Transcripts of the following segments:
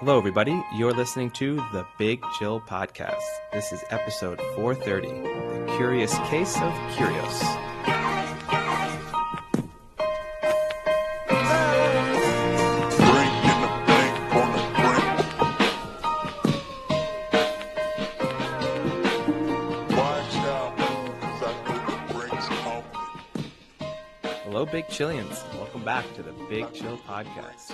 Hello, everybody. You're listening to the Big Chill Podcast. This is episode 430, The Curious Case of Kyrgios. Hello, Big Chillians. Welcome back to the Big Chill Podcast.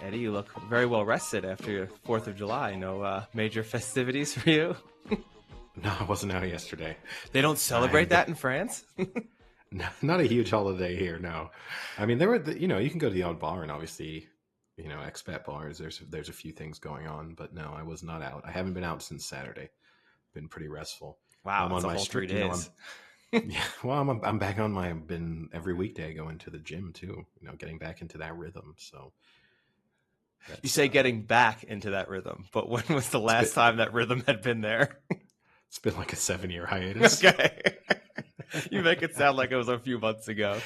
Eddie, you look very well rested after your 4th of July. No major festivities for you? No, I wasn't out yesterday. They don't celebrate that in France? No, not a huge holiday here, no. I mean, there were, you can go to the odd bar and obviously, expat bars. There's a few things going on, but no, I was not out. I haven't been out since Saturday. Been pretty restful. Wow, I'm that's on a my whole 3 strict, days. Yeah, well, I'm back on I've been every weekday going to the gym too, getting back into that rhythm. So You say getting back into that rhythm, but when was the last time that rhythm had been there? It's been like a 7-year hiatus. Okay. You make it sound like it was a few months ago.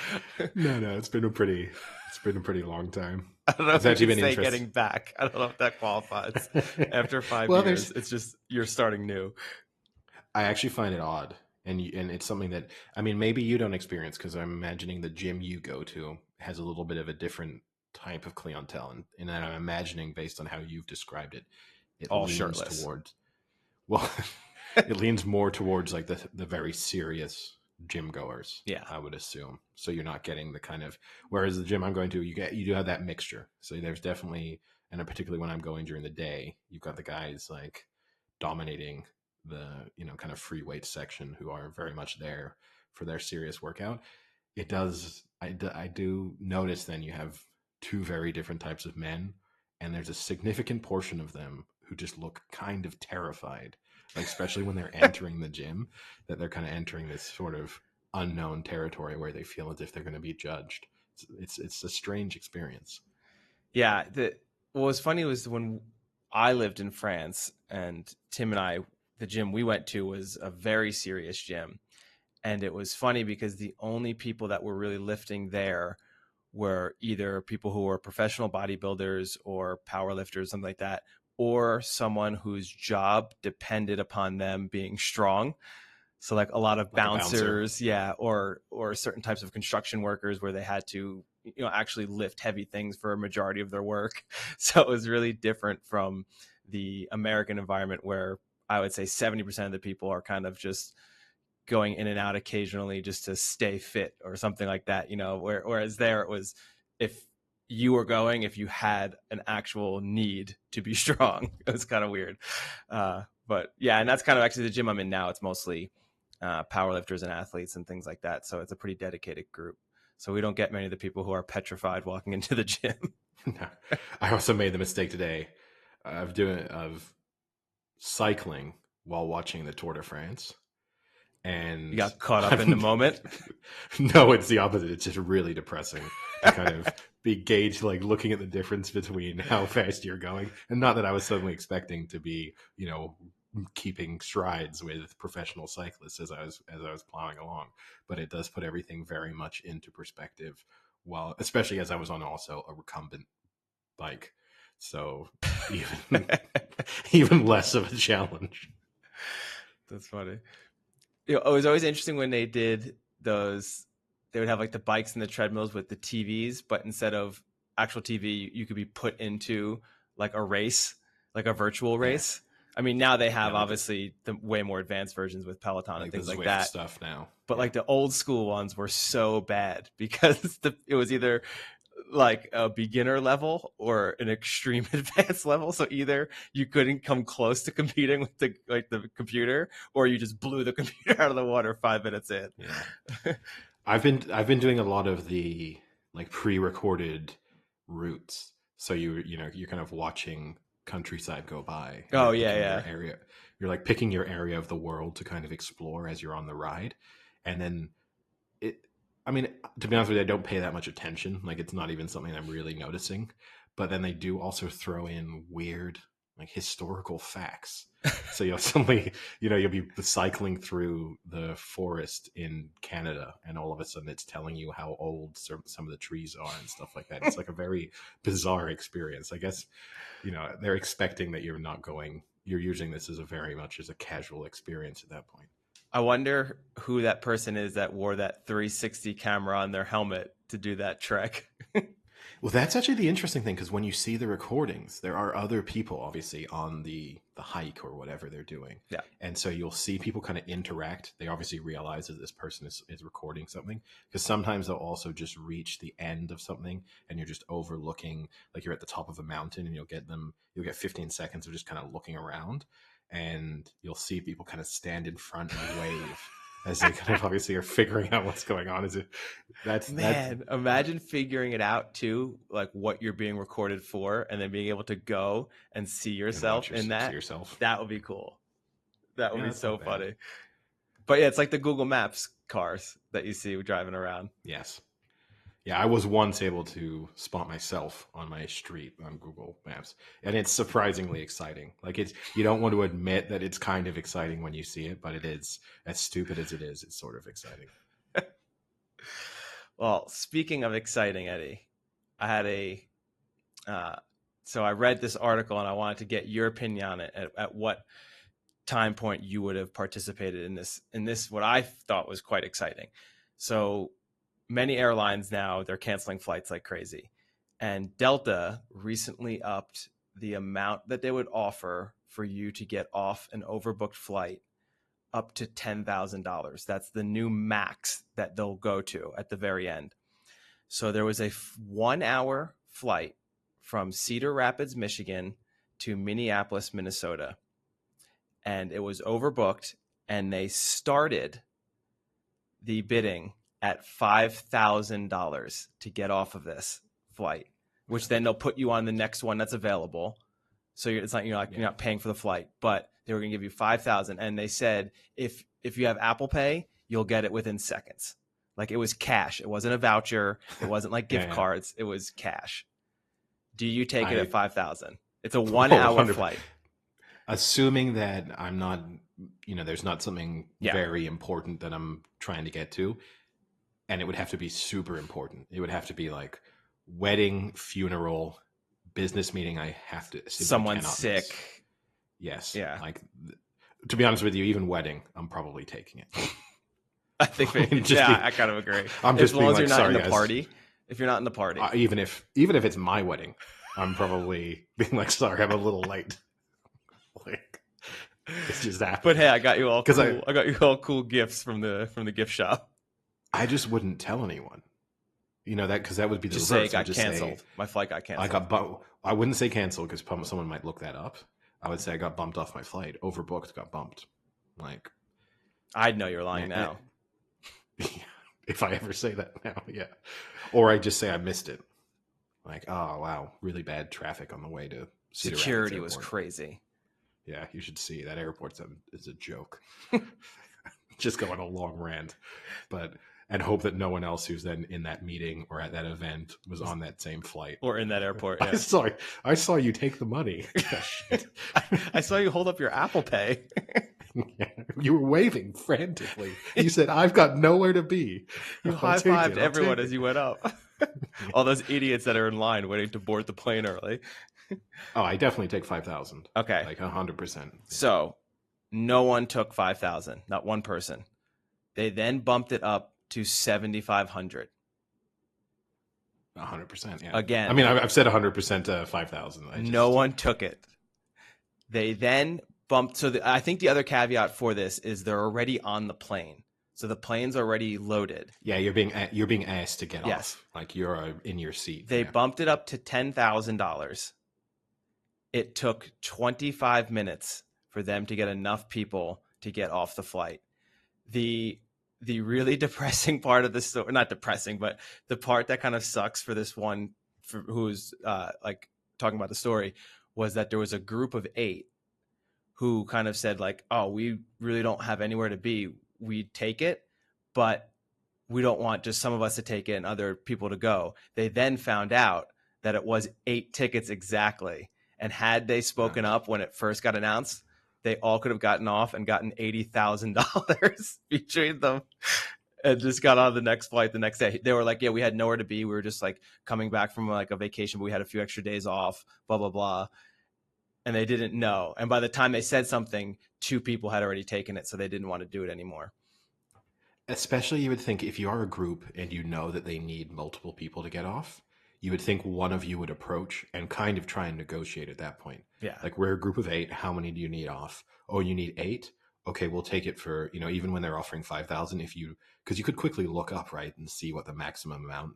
No, it's been a pretty long time. I don't know It's if actually you been can say interesting. getting back. I don't know if that qualifies. After 5 Well, years, it's just you're starting new. I actually find it odd. And it's something that, I mean, maybe you don't experience because I'm imagining the gym you go to has a little bit of a different type of clientele. And I'm imagining based on how you've described it, it All leans shirtless. towards, well, it leans more towards like the very serious gym goers. Yeah. I would assume. So you're not getting the kind of, whereas the gym I'm going to, you do have that mixture. So there's definitely, and particularly when I'm going during the day, you've got the guys like dominating the kind of free weight section who are very much there for their serious workout. It does I do notice then you have two very different types of men, and there's a significant portion of them who just look kind of terrified, like especially when they're entering the gym, that they're kind of entering this sort of unknown territory where they feel as if they're going to be judged. It's a strange experience. Yeah. What was funny was when I lived in France and Tim and I, the gym we went to was a very serious gym. And it was funny because the only people that were really lifting there were either people who were professional bodybuilders or powerlifters, something like that, or someone whose job depended upon them being strong. So like a lot of Like a bouncer. bouncers, yeah, or certain types of construction workers where they had to, actually lift heavy things for a majority of their work. So it was really different from the American environment where I would say 70% of the people are kind of just going in and out occasionally just to stay fit or something like that, whereas there it was, if you had an actual need to be strong. It was kind of weird. But yeah, and that's kind of actually the gym I'm in now. It's mostly powerlifters and athletes and things like that. So it's a pretty dedicated group. So we don't get many of the people who are petrified walking into the gym. No. I also made the mistake today of cycling while watching the Tour de France. And You got caught up in the moment. No, it's the opposite. It's just really depressing to kind of be gauged, like looking at the difference between how fast you're going. And not that I was suddenly expecting to be, keeping strides with professional cyclists as I was plowing along, but it does put everything very much into perspective. While, especially as I was on also a recumbent bike, so even less of a challenge. That's funny. It was always interesting when they did those. They would have like the bikes and the treadmills with the TVs, but instead of actual TV, you could be put into like a race, like a virtual race. I mean, now they have obviously the way more advanced versions with Peloton and things like that stuff now. But like the old school ones were so bad because it was either like a beginner level or an extreme advanced level. So either you couldn't come close to competing with the computer, or you just blew the computer out of the water 5 minutes in. Yeah. I've been doing a lot of the like pre-recorded routes. So you're kind of watching countryside go by. Oh yeah. Yeah. Your area. You're like picking your area of the world to kind of explore as you're on the ride. And then I mean, to be honest with you, I don't pay that much attention. Like, it's not even something I'm really noticing. But then they do also throw in weird like historical facts. So you'll suddenly, you'll be cycling through the forest in Canada, and all of a sudden it's telling you how old some of the trees are and stuff like that. It's like a very bizarre experience. I guess, they're expecting that you're using this as a very much as a casual experience at that point. I wonder who that person is that wore that 360 camera on their helmet to do that trek. Well, that's actually the interesting thing, because when you see the recordings, there are other people obviously on the hike or whatever they're doing. Yeah. And so you'll see people kind of interact. They obviously realize that this person is recording something, because sometimes they'll also just reach the end of something and you're just overlooking, like you're at the top of a mountain, and you'll get 15 seconds of just kind of looking around, and you'll see people kind of stand in front and wave. As they kind of obviously are figuring out what's going on. Imagine figuring it out too, like what you're being recorded for, and then being able to go and see yourself in that. That would be cool. That would be so funny. But yeah, it's like the Google Maps cars that you see driving around. Yes. Yeah, I was once able to spot myself on my street on Google Maps, and it's surprisingly exciting. Like, you don't want to admit that it's kind of exciting when you see it, but it is, as stupid as it is, it's sort of exciting. Well, speaking of exciting, Eddie, I had so I read this article and I wanted to get your opinion on it. At what time point you would have participated in this, what I thought was quite exciting. So many airlines now, they're canceling flights like crazy. And Delta recently upped the amount that they would offer for you to get off an overbooked flight up to $10,000. That's the new max that they'll go to at the very end. So there was a 1 hour flight from Cedar Rapids, Michigan to Minneapolis, Minnesota. And it was overbooked, and they started the bidding at $5,000 to get off of this flight, which then they'll put you on the next one that's available. So it's not, you're not paying for the flight, but they were going to give you $5,000. And they said, if you have Apple Pay, you'll get it within seconds. Like, it was cash. It wasn't a voucher. It wasn't like gift cards. It was cash. Do you take it at 5,000? It's a 1 hour flight. Assuming that I'm not, there's not something very important that I'm trying to get to. And it would have to be super important. It would have to be like wedding, funeral, business meeting. I have to. Someone's sick. Miss. Yes. Yeah. Like, to be honest with you, even wedding, I'm probably taking it. I think I kind of agree. I'm just as long as you're not sorry, in the guys. Party. If you're not in the party, even if it's my wedding, I'm probably being like, sorry, I'm a little late. Like, it's just happened. But hey, I got you all cool. I got you all cool gifts from the gift shop. I just wouldn't tell anyone, that, because that would be the just reverse. Say it got canceled. My flight got canceled. I wouldn't say canceled, because someone might look that up. I would say I got bumped off my flight. Overbooked, got bumped. Like, I'd know you're lying now. If I ever say that now, yeah. Or I just say I missed it. Like, oh wow, really bad traffic on the way to Cedar Security Rapids was crazy. Yeah, you should see that airport is a joke. Just go on a long rant, and hope that no one else who's then in that meeting or at that event was on that same flight or in that airport. Yeah. I saw you take the money. I saw you hold up your Apple Pay. Yeah, you were waving frantically. You said, "I've got nowhere to be." You high-fived everyone as you went up. All those idiots that are in line waiting to board the plane early. Oh, I definitely take 5,000. Okay, like 100%. So no one took 5,000. Not one person. They then bumped it up to 7,500. 100%. Yeah. Again, I mean, I've said 100% 5,000. No one took it. They then bumped. So I think the other caveat for this is they're already on the plane. So the plane's already loaded. Yeah, you're being asked to get off. Like, you're in your seat. They bumped it up to $10,000. It took 25 minutes for them to get enough people to get off the flight. The really depressing part of the story, not depressing, but the part that kind of sucks for this one who's like talking about the story, was that there was a group of 8 who kind of said like, oh, we really don't have anywhere to be. We'd take it, but we don't want just some of us to take it and other people to go. They then found out that it was 8 tickets exactly. And had they spoken up when it first got announced, they all could have gotten off and gotten $80,000 between them and just got on the next flight the next day. They were like, yeah, we had nowhere to be. We were just like coming back from like a vacation, but we had a few extra days off, blah, blah, blah. And they didn't know. And by the time they said something, 2 people had already taken it. So they didn't want to do it anymore. Especially, you would think if you are a group and you know that they need multiple people to get off, you would think one of you would approach and kind of try and negotiate at that point. Yeah. Like, we're a group of 8. How many do you need off? Oh, you need 8? Okay, we'll take it for, even when they're offering 5,000, because you could quickly look up, right, and see what the maximum amount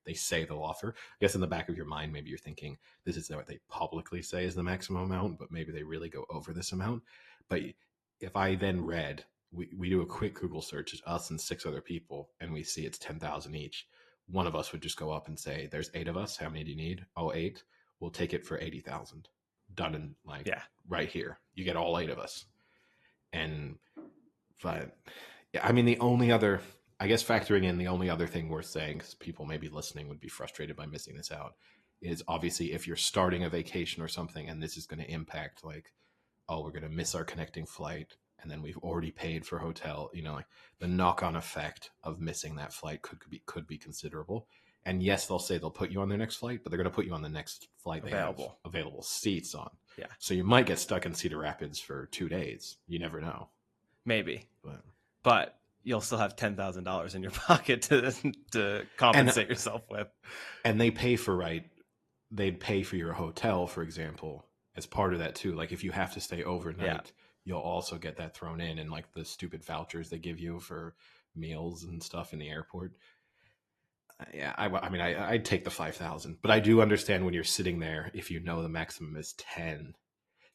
they say they'll offer. I guess in the back of your mind, maybe you're thinking this is what they publicly say is the maximum amount, but maybe they really go over this amount. But if I then read, we do a quick Google search, it's us and 6 other people, and we see it's 10,000 each. One of us would just go up and say, there's 8 of us. How many do you need? Oh, 8. We'll take it for 80,000. Done in right here. You get all 8 of us. But yeah, I mean, factoring in the only other thing worth saying, because people maybe listening would be frustrated by missing this out, is obviously if you're starting a vacation or something and this is going to impact, like, oh, we're going to miss our connecting flight and then we've already paid for hotel, like the knock-on effect of missing that flight could be considerable. And yes, they'll say they'll put you on their next flight, but they're going to put you on the next flight they have available seats on. Yeah. So you might get stuck in Cedar Rapids for 2 days. You never know. Maybe. But you'll still have $10,000 in your pocket to compensate yourself with. And they'd pay for your hotel, for example, as part of that too. Like, if you have to stay overnight, you'll also get that thrown in, and like the stupid vouchers they give you for meals and stuff in the airport. Yeah, I'd take the 5,000, but I do understand when you're sitting there, if you know the maximum is 10,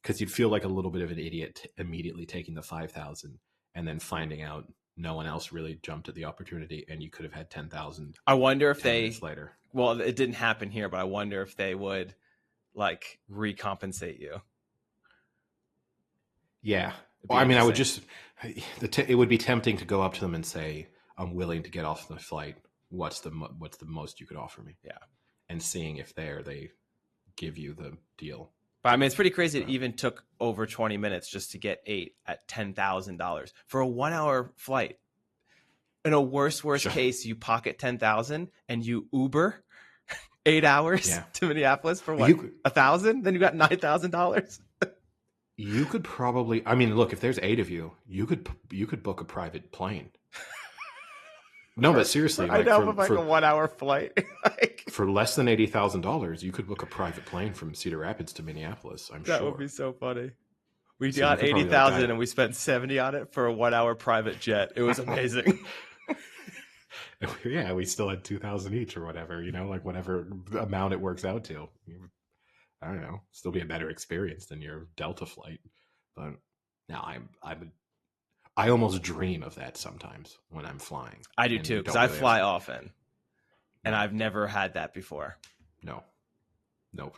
because you'd feel like a little bit of an idiot immediately taking the 5,000 and then finding out no one else really jumped at the opportunity, and you could have had 10,000. I wonder if later. Well, it didn't happen here, but I wonder if they would like recompensate you. Yeah. Well, I mean, I would it would be tempting to go up to them and say, I'm willing to get off the flight. What's the most you could offer me? Yeah. And seeing if they give you the deal. But I mean, it's pretty crazy. It even took over 20 minutes just to get 8 at $10,000 for a 1-hour flight. In a worst case, you pocket 10,000 and you Uber 8 hours to Minneapolis for what? 1,000? Then you got $9,000. You could probably. I mean, look, if there's 8 of you, you could book a private plane. No, but seriously, I know, but a 1-hour flight, for less than $80,000, you could book a private plane from Cedar Rapids to Minneapolis. I'm sure that would be so funny. We got 80,000 and we spent 70 on it for a 1-hour private jet. It was amazing. Yeah, we still had 2,000 each or whatever. Like whatever amount it works out to. I don't know. Still be a better experience than your Delta flight, but now I almost dream of that sometimes when I'm flying. I do too, because I fly often, and I've never had that before. No. Nope.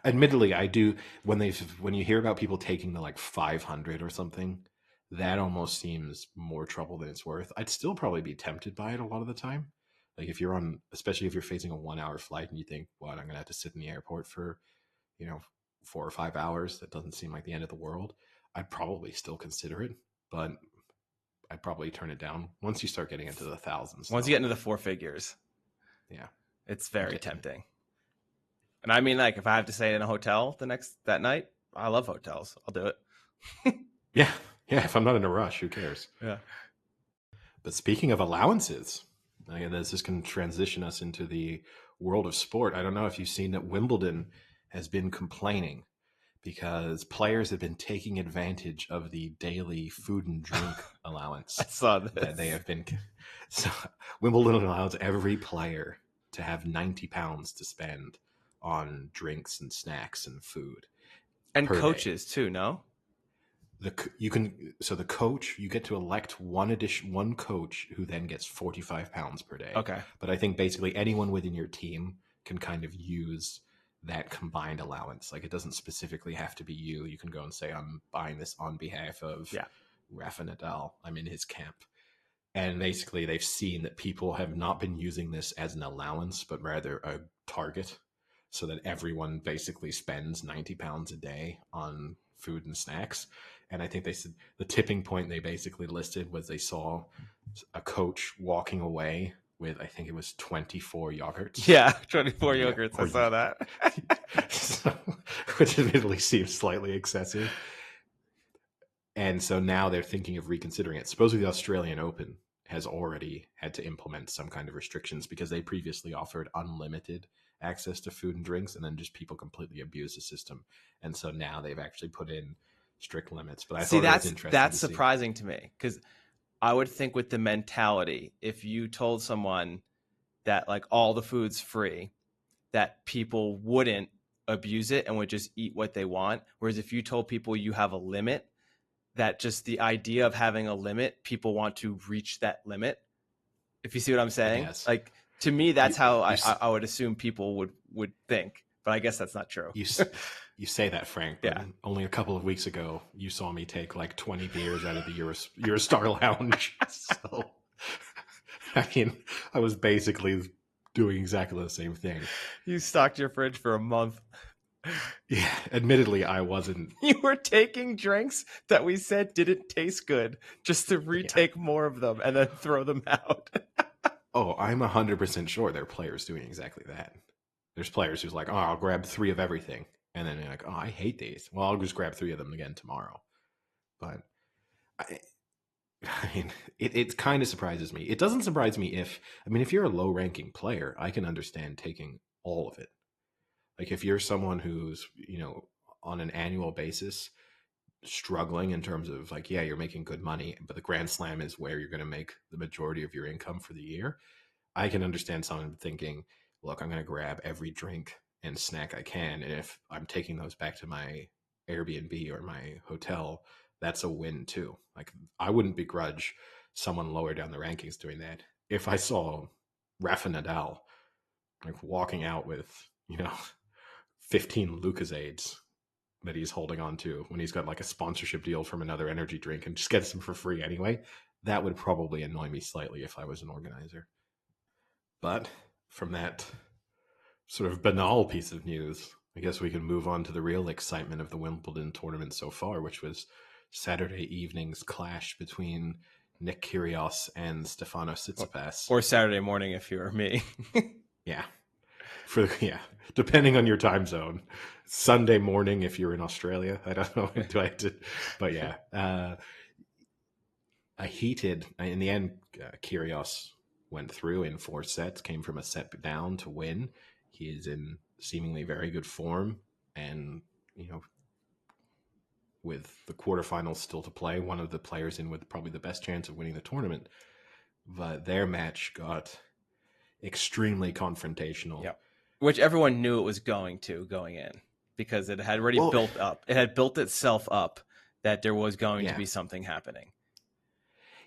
Admittedly, I do. When you hear about people taking the like 500 or something, that almost seems more trouble than it's worth. I'd still probably be tempted by it a lot of the time. Like especially if you're facing a 1-hour flight and you think, what, I'm going to have to sit in the airport for, 4 or 5 hours. That doesn't seem like the end of the world. I'd probably still consider it. But I'd probably turn it down once you start getting into the thousands. Once you get into the 4 figures. Yeah. It's very tempting. And I mean, like, if I have to stay in a hotel that night, I love hotels. I'll do it. Yeah. Yeah. If I'm not in a rush, who cares? Yeah. But speaking of allowances, this can transition us into the world of sport. I don't know if you've seen that Wimbledon has been complaining because players have been taking advantage of the daily food and drink allowance. I saw this. That they have been. So Wimbledon allows every player to have £90 to spend on drinks and snacks and food, and coaches too. No, the coach, you get to elect one coach who then gets £45 per day. Okay, but I think basically anyone within your team can kind of use that combined allowance. Like, it doesn't specifically have to be you. You can go and say, I'm buying this on behalf of Rafa Nadal. I'm in his camp. And basically they've seen that people have not been using this as an allowance, but rather a target. so that everyone basically spends 90 pounds a day on food and snacks. And I think they said the tipping point they basically listed was they saw a coach walking away with, I think it was 24 yogurts. Yeah, 24 Yeah, yogurts. I or saw that. so, which admittedly seems slightly excessive. And so now they're thinking of reconsidering it. Supposedly the Australian Open has already had to implement some kind of restrictions because they previously offered unlimited access to food and drinks, and then just people completely abuse the system. And so now they've actually put in strict limits. But I See, thought it was interesting that's to see. surprising to me, because I would think with the mentality, if you told someone that like all the food's free, that people wouldn't abuse it and would just eat what they want. Whereas if you told people you have a limit, that just the idea of having a limit, people want to reach that limit. If you see what I'm I saying, guess like to me, that's you how you I would assume people would think. But I guess that's not true. you you say that, Frank, but Yeah. only a couple of weeks ago you saw me take like 20 beers out of the Eurostar Lounge. So I mean, I was basically doing exactly the same thing. You stocked your fridge for a month. Yeah, admittedly, I wasn't. You were taking drinks that we said didn't taste good just to Yeah. retake more of them and then throw them out. Oh, I'm 100% sure there are players doing exactly that. There's players who's like, oh, I'll grab 3 of everything. And then they're like, oh, I hate these. Well, I'll just grab 3 of them again tomorrow. But I, I mean, it kind of surprises me. It doesn't surprise me if you're a low ranking player, I can understand taking all of it. Like if you're someone who's, on an annual basis struggling in terms of like, yeah, you're making good money, but the Grand Slam is where you're going to make the majority of your income for the year. I can understand someone thinking, look, I'm going to grab every drink and snack I can. And if I'm taking those back to my Airbnb or my hotel, that's a win too. Like I wouldn't begrudge someone lower down the rankings doing that. If I saw Rafa Nadal like walking out with, 15 Lucasades that he's holding on to when he's got like a sponsorship deal from another energy drink and just gets them for free anyway, that would probably annoy me slightly if I was an organizer. But from that sort of banal piece of news, I guess we can move on to the real excitement of the Wimbledon tournament so far, which was Saturday evening's clash between Nick Kyrgios and Stefanos Tsitsipas. Or Saturday morning if you were me. Yeah. Depending on your time zone. Sunday morning if you're in Australia. I don't know. But yeah. In the end, Kyrgios went through in 4 sets, came from a set down to win. He is in seemingly very good form, and with the quarterfinals still to play, one of the players in with probably the best chance of winning the tournament. But their match got extremely confrontational. Yep. Which everyone knew it was going in, because it had already built up. It had built itself up that there was going to be something happening.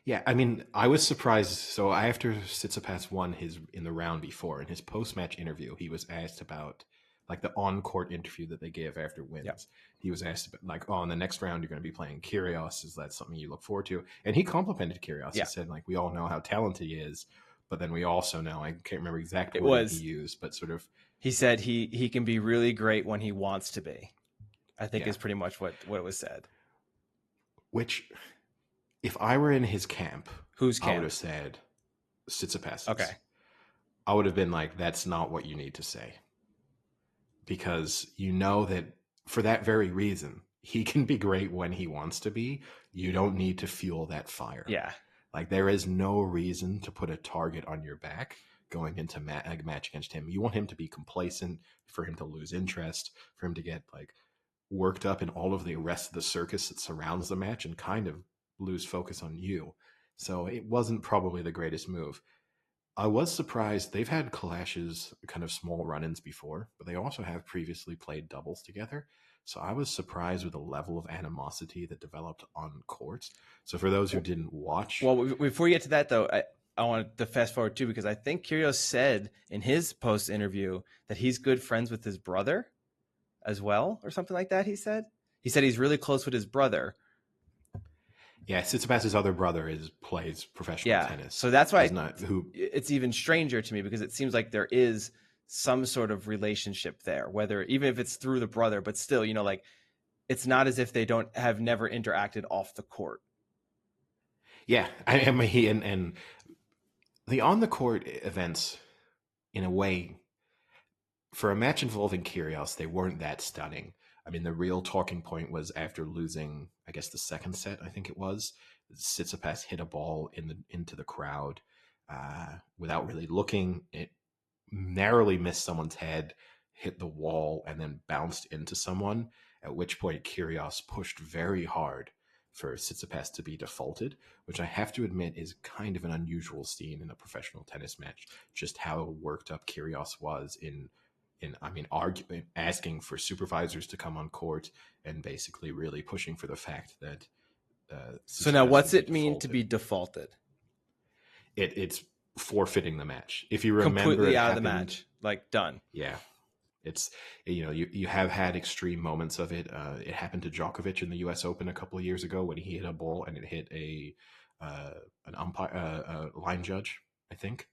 Yeah, I mean, I was surprised. So after Tsitsipas won in the round before, in his post-match interview, he was asked about like the on-court interview that they give after wins. Yep. He was asked about like, oh, in the next round you're going to be playing Kyrgios. Is that something you look forward to? And he complimented Kyrgios. Yeah. He said like, we all know how talented he is, but then we also know, I can't remember exactly what he used, but sort of. He said he can be really great when he wants to be, I think is pretty much what was said. Which, if I were in his camp, whose camp? I would have said Tsitsipas. Okay. I would have been like, that's not what you need to say. Because you know that for that very reason, he can be great when he wants to be. You don't need to fuel that fire. Yeah. Like there is no reason to put a target on your back going into a match against him. You want him to be complacent, for him to lose interest, for him to get like worked up in all of the rest of the circus that surrounds the match and kind of lose focus on you. So it wasn't probably the greatest move. I was surprised. They've had clashes, kind of small run-ins before, but they also have previously played doubles together. So I was surprised with the level of animosity that developed on courts. So for those who didn't watch... Well, before you get to that, though, I wanted to fast forward, too, because I think Kyrgios said in his post-interview that he's good friends with his brother as well, or something like that, he said. He said he's really close with his brother. Yeah, Tsitsipas' other brother plays professional tennis. So that's why it's even stranger to me, because it seems like there is some sort of relationship there, whether even if it's through the brother, but still, like it's not as if they don't have never interacted off the court. Yeah, I mean, and the on the court events, in a way, for a match involving Kyrgios, they weren't that stunning. I mean, the real talking point was after losing, I guess, the second set. I think it was Tsitsipas hit a ball into the crowd without really looking. It narrowly missed someone's head, hit the wall, and then bounced into someone. At which point, Kyrgios pushed very hard for Tsitsipas to be defaulted, which I have to admit is kind of an unusual scene in a professional tennis match. Just how worked up Kyrgios was in I mean, arguing, asking for supervisors to come on court, and basically really pushing for the fact that So now, Tsitsipas what's would be it mean to defaulted. be defaulted? It's forfeiting the match. If you remember, Completely it out of the happened. match, like done. Yeah, it's you have had extreme moments of it. It happened to Djokovic in the U.S. Open a couple of years ago when he hit a ball and it hit uh, an umpire, line judge, I think,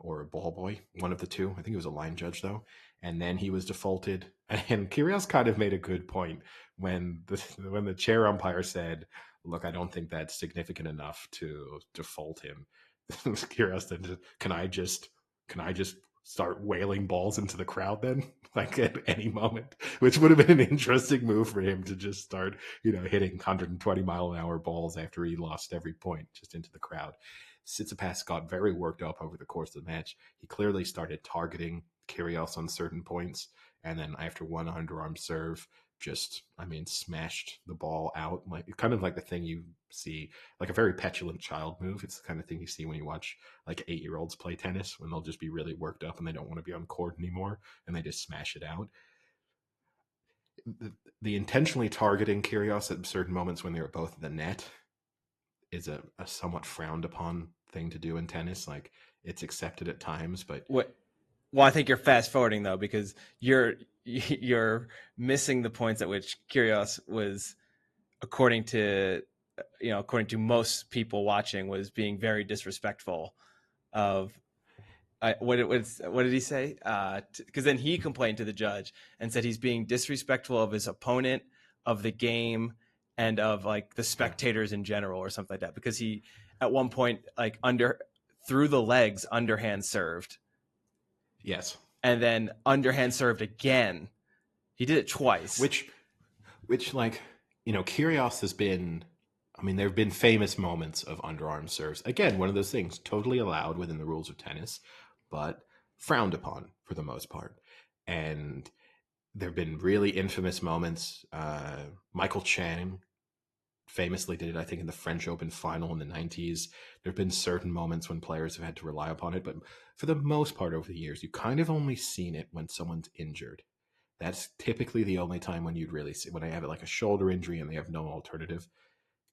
or a ball boy, one of the two. I think it was a line judge though. And then he was defaulted. And Kyrgios kind of made a good point when the chair umpire said, "Look, I don't think that's significant enough to default him." Kyrgios said, "Can I just start wailing balls into the crowd then, like at any moment?" Which would have been an interesting move for him to just start, hitting 120-mile-an-hour balls after he lost every point just into the crowd. Tsitsipas got very worked up over the course of the match. He clearly started targeting Kyrgios on certain points, and then after one underarm serve, just, I mean, smashed the ball out, like kind of like the thing you see, like a very petulant child move. It's the kind of thing you see when you watch like 8-year-olds play tennis, when they'll just be really worked up and they don't want to be on court anymore, and they just smash it out. The intentionally targeting Kyrgios at certain moments when they were both in the net is a somewhat frowned upon thing to do in tennis. Like, it's accepted at times, but What? Well, I think you're fast forwarding though, because you're missing the points at which Kyrgios was, according to most people watching, was being very disrespectful of. What did he say? Because then he complained to the judge and said he's being disrespectful of his opponent, of the game, and of like the spectators in general, or something like that. Because he, at one point, like through the legs, underhand served, yes, and then underhand served again. He did it twice. which like, Kyrgios has been. I mean, there have been famous moments of underarm serves. Again, one of those things totally allowed within the rules of tennis, but frowned upon for the most part. And there have been really infamous moments. Michael Chang famously did it, I think, in the French Open final in the 90s. There have been certain moments when players have had to rely upon it, but for the most part over the years, you kind of only seen it when someone's injured. That's typically the only time when you'd really see, when they have like a shoulder injury and they have no alternative.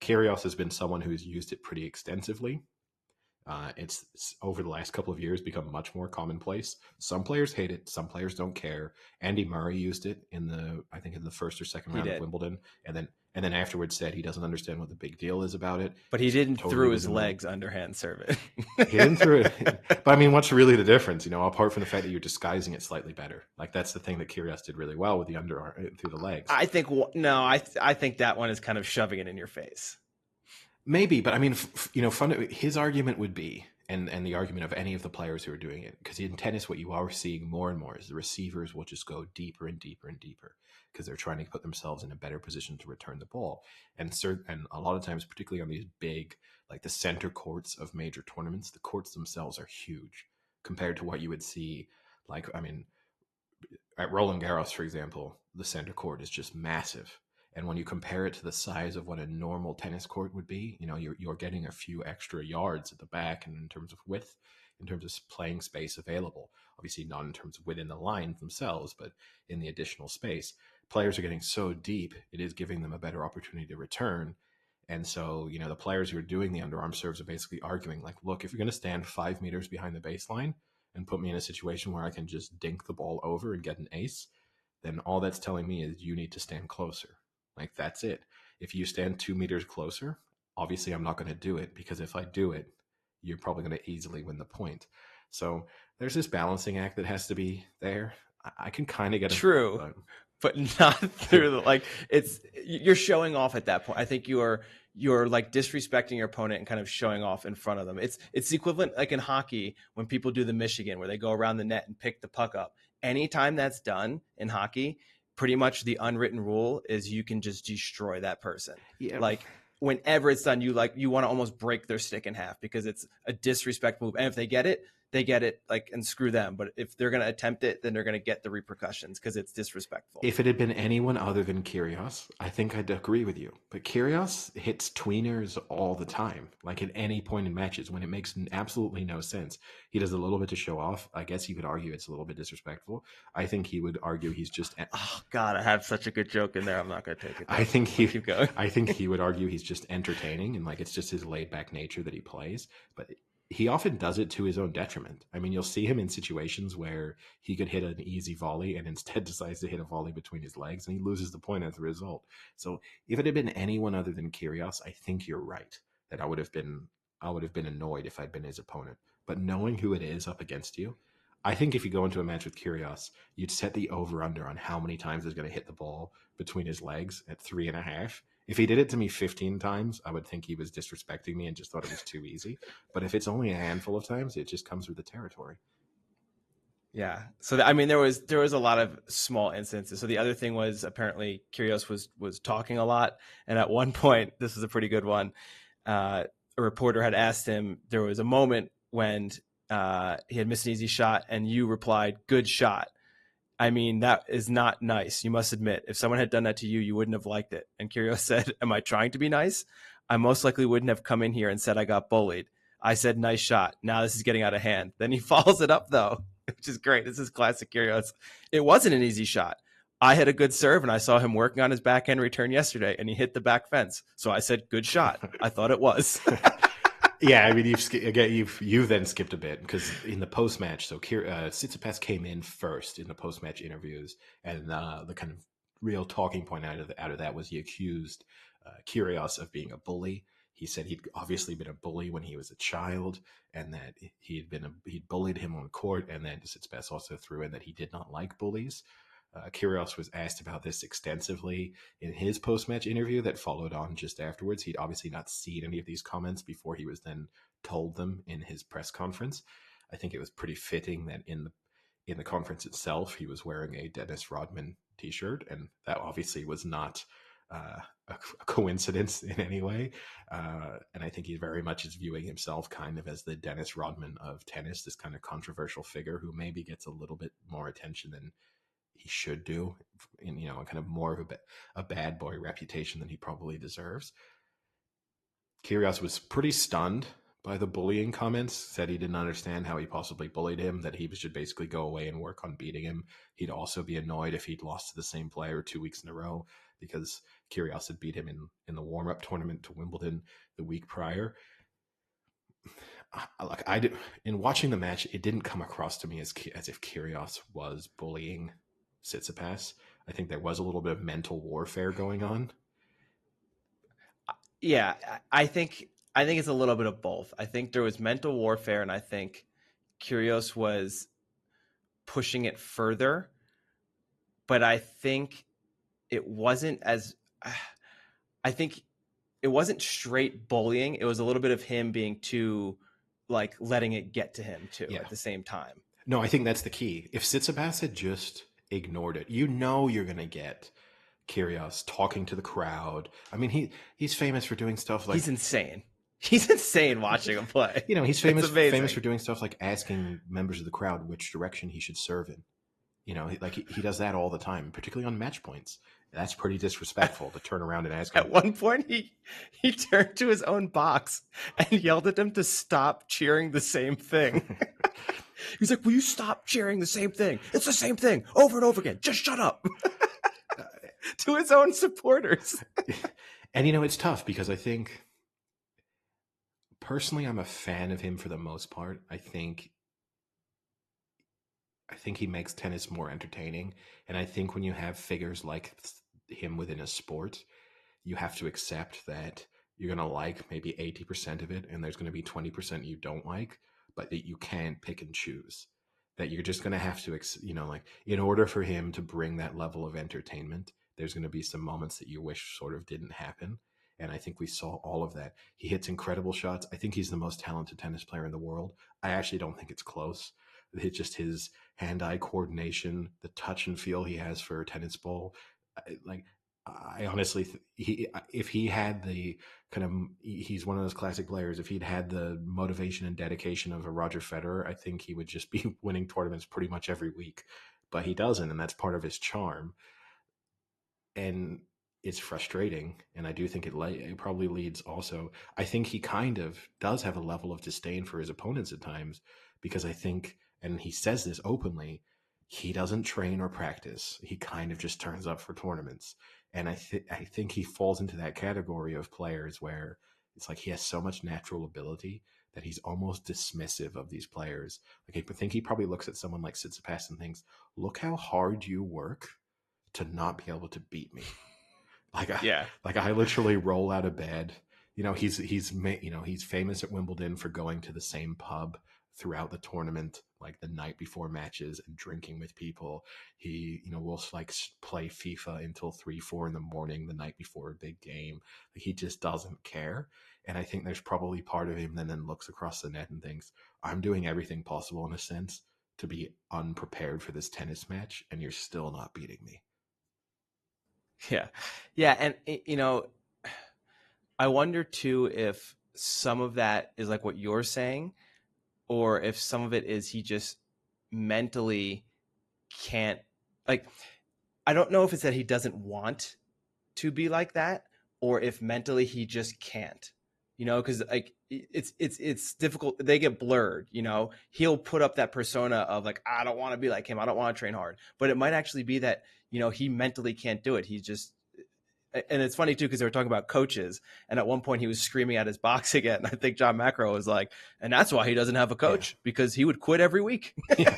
Kyrgios has been someone who's used it pretty extensively. It's over the last couple of years become much more commonplace. Some players hate it, some players don't care. Andy Murray used it I think in the first or second He round of did, Wimbledon, and then afterwards said he doesn't understand what the big deal is about it. but he He's didn't totally through his within the. legs underhand serve He didn't it. throw it, but I mean, what's really the difference? Apart from the fact that you're disguising it slightly better. Like, that's the thing that Kyrgios did really well with the underarm through the legs. I think no, I think that one is kind of shoving it in your face. Maybe, but I mean, his argument would be, and the argument of any of the players who are doing it, because in tennis, what you are seeing more and more is the receivers will just go deeper and deeper and deeper because they're trying to put themselves in a better position to return the ball. And a lot of times, particularly on these big, like the center courts of major tournaments, the courts themselves are huge compared to what you would see. Like, I mean, at Roland Garros, for example, the center court is just massive. And when you compare it to the size of what a normal tennis court would be, you're getting a few extra yards at the back, and in terms of width, in terms of playing space available. Obviously, not in terms of within the lines themselves, but in the additional space. Players are getting so deep, it is giving them a better opportunity to return. And so, the players who are doing the underarm serves are basically arguing, like, look, if you're going to stand 5 meters behind the baseline and put me in a situation where I can just dink the ball over and get an ace, then all that's telling me is you need to stand closer. Like, that's it. If you stand 2 meters closer, obviously I'm not going to do it, because if I do it, you're probably going to easily win the point. So there's this balancing act that has to be there. I can kind of get it, True, but but not through the like. It's you're showing off at that point. I think you're like disrespecting your opponent and kind of showing off in front of them. It's the equivalent like in hockey when people do the Michigan where they go around the net and pick the puck up. Anytime that's done in hockey, pretty much the unwritten rule is you can just destroy that person. yeah, Like whenever it's done, you want to almost break their stick in half because it's a disrespect move. And if they get it, they get it, like, and screw them. But if they're going to attempt it, then they're going to get the repercussions because it's disrespectful. if it had been anyone other than Kyrgios, I think I'd agree with you. But Kyrgios hits tweeners all the time, like at any point in matches when it makes absolutely no sense. He does a little bit to show off. I guess you could argue it's a little bit disrespectful. I think he would argue he's just. Oh God, I have such a good joke in there. I'm not going to take it. Though. I think he. Keep going. I think he would argue he's just entertaining and like it's just his laid back nature that he plays. But he often does it to his own detriment. I mean, you'll see him in situations where he could hit an easy volley and instead decides to hit a volley between his legs and he loses the point as a result. So if it had been anyone other than Kyrgios, I think you're right that I would have been annoyed if I'd been his opponent. But knowing who it is up against you, I think if you go into a match with Kyrgios, you'd set the over under on how many times he's going to hit the ball between his legs at 3.5. If he did it to me 15 times, I would think he was disrespecting me and just thought it was too easy. But if it's only a handful of times, it just comes with the territory. Yeah. So I mean, there was a lot of small instances. So the other thing was apparently Kyrgios was talking a lot, and at one point, this was a pretty good one. A reporter had asked him. There was a moment when he had missed an easy shot, and you replied, "Good shot." I mean, that is not nice. You must admit, if someone had done that to you, you wouldn't have liked it. And Kyrgios said, am I trying to be nice? I most likely wouldn't have come in here and said I got bullied. I said, nice shot. Now this is getting out of hand. Then he follows it up, though, which is great. This is classic Kyrgios. It wasn't an easy shot. I had a good serve, and I saw him working on his backhand return yesterday, and he hit the back fence. So I said, good shot. I thought it was. Yeah, I mean, you've then skipped a bit because in the post match, so Tsitsipas came in first in the post match interviews, and the kind of real talking point out of that was he accused Kyrgios of being a bully. He said he'd obviously been a bully when he was a child, and that he'd bullied him on court, and then Tsitsipas also threw in that he did not like bullies. Kyrgios was asked about this extensively in his post-match interview that followed on just afterwards. He'd obviously not seen any of these comments before he was then told them in his press conference. I think it was pretty fitting that in the conference itself, he was wearing a Dennis Rodman t-shirt, and that obviously was not a coincidence in any way. And I think he very much is viewing himself kind of as the Dennis Rodman of tennis, this kind of controversial figure who maybe gets a little bit more attention than he should do, in kind of more of a bad boy reputation than he probably deserves. Kyrgios was pretty stunned by the bullying comments, said he didn't understand how he possibly bullied him, that he should basically go away and work on beating him. He'd also be annoyed if he'd lost to the same player 2 weeks in a row because Kyrgios had beat him in the warm-up tournament to Wimbledon the week prior. In watching the match, it didn't come across to me as if Kyrgios was bullying Tsitsipas. I think there was a little bit of mental warfare going on. Yeah, I think it's a little bit of both. I think there was mental warfare, and I think Kyrgios was pushing it further. But I think it wasn't straight bullying. It was a little bit of him being too, like, letting it get to him too at the same time. No, I think that's the key. If Tsitsipas had just ignored it, you're going to get Kyrgios talking to the crowd. I mean, he's famous for doing stuff like... He's insane. He's insane watching him play. He's famous for doing stuff like asking members of the crowd which direction he should serve in. He does that all the time, particularly on match points. That's pretty disrespectful to turn around and ask him. At one point, he turned to his own box and yelled at them to stop cheering the same thing. He's like, will you stop cheering the same thing? It's the same thing over and over again. Just shut up. To his own supporters. And, it's tough because I think, personally, I'm a fan of him for the most part. I think he makes tennis more entertaining. And I think when you have figures like him within a sport, you have to accept that you're going to like maybe 80% of it and there's going to be 20% you don't like. but that you can't pick and choose. That you're just going to have to, like in order for him to bring that level of entertainment, there's going to be some moments that you wish sort of didn't happen. And I think we saw all of that. He hits incredible shots. I think he's the most talented tennis player in the world. I actually don't think it's close. It's just his hand-eye coordination, the touch and feel he has for a tennis ball. Like, I honestly, if he had the kind of, he's one of those classic players. If he'd had the motivation and dedication of a Roger Federer, I think he would just be winning tournaments pretty much every week. But he doesn't, and that's part of his charm. And it's frustrating, and I do think it probably leads also. I think he kind of does have a level of disdain for his opponents at times, because I think, and he says this openly, he doesn't train or practice. He kind of just turns up for tournaments, and I think he falls into that category of players where it's like he has so much natural ability that he's almost dismissive of these players. Like, I think he probably looks at someone like Tsitsipas and thinks, "Look how hard you work to not be able to beat me." Yeah. Like I literally roll out of bed. He's famous at Wimbledon for going to the same pub throughout the tournament, like the night before matches, and drinking with people. He, will like play FIFA until 3, 4 in the morning the night before a big game. Like, he just doesn't care. And I think there's probably part of him that then looks across the net and thinks, I'm doing everything possible in a sense to be unprepared for this tennis match, and you're still not beating me. Yeah. Yeah. And, I wonder too if some of that is like what you're saying, or if some of it is he just mentally can't, like, I don't know if it's that he doesn't want to be like that, or if mentally he just can't, because like it's difficult. They get blurred. He'll put up that persona of like, I don't want to be like him, I don't want to train hard, but it might actually be that he mentally can't do it. He's just, and it's funny too, because they were talking about coaches, and at one point he was screaming at his box again. And I think John McEnroe was like, and that's why he doesn't have a coach, because he would quit every week. Yeah.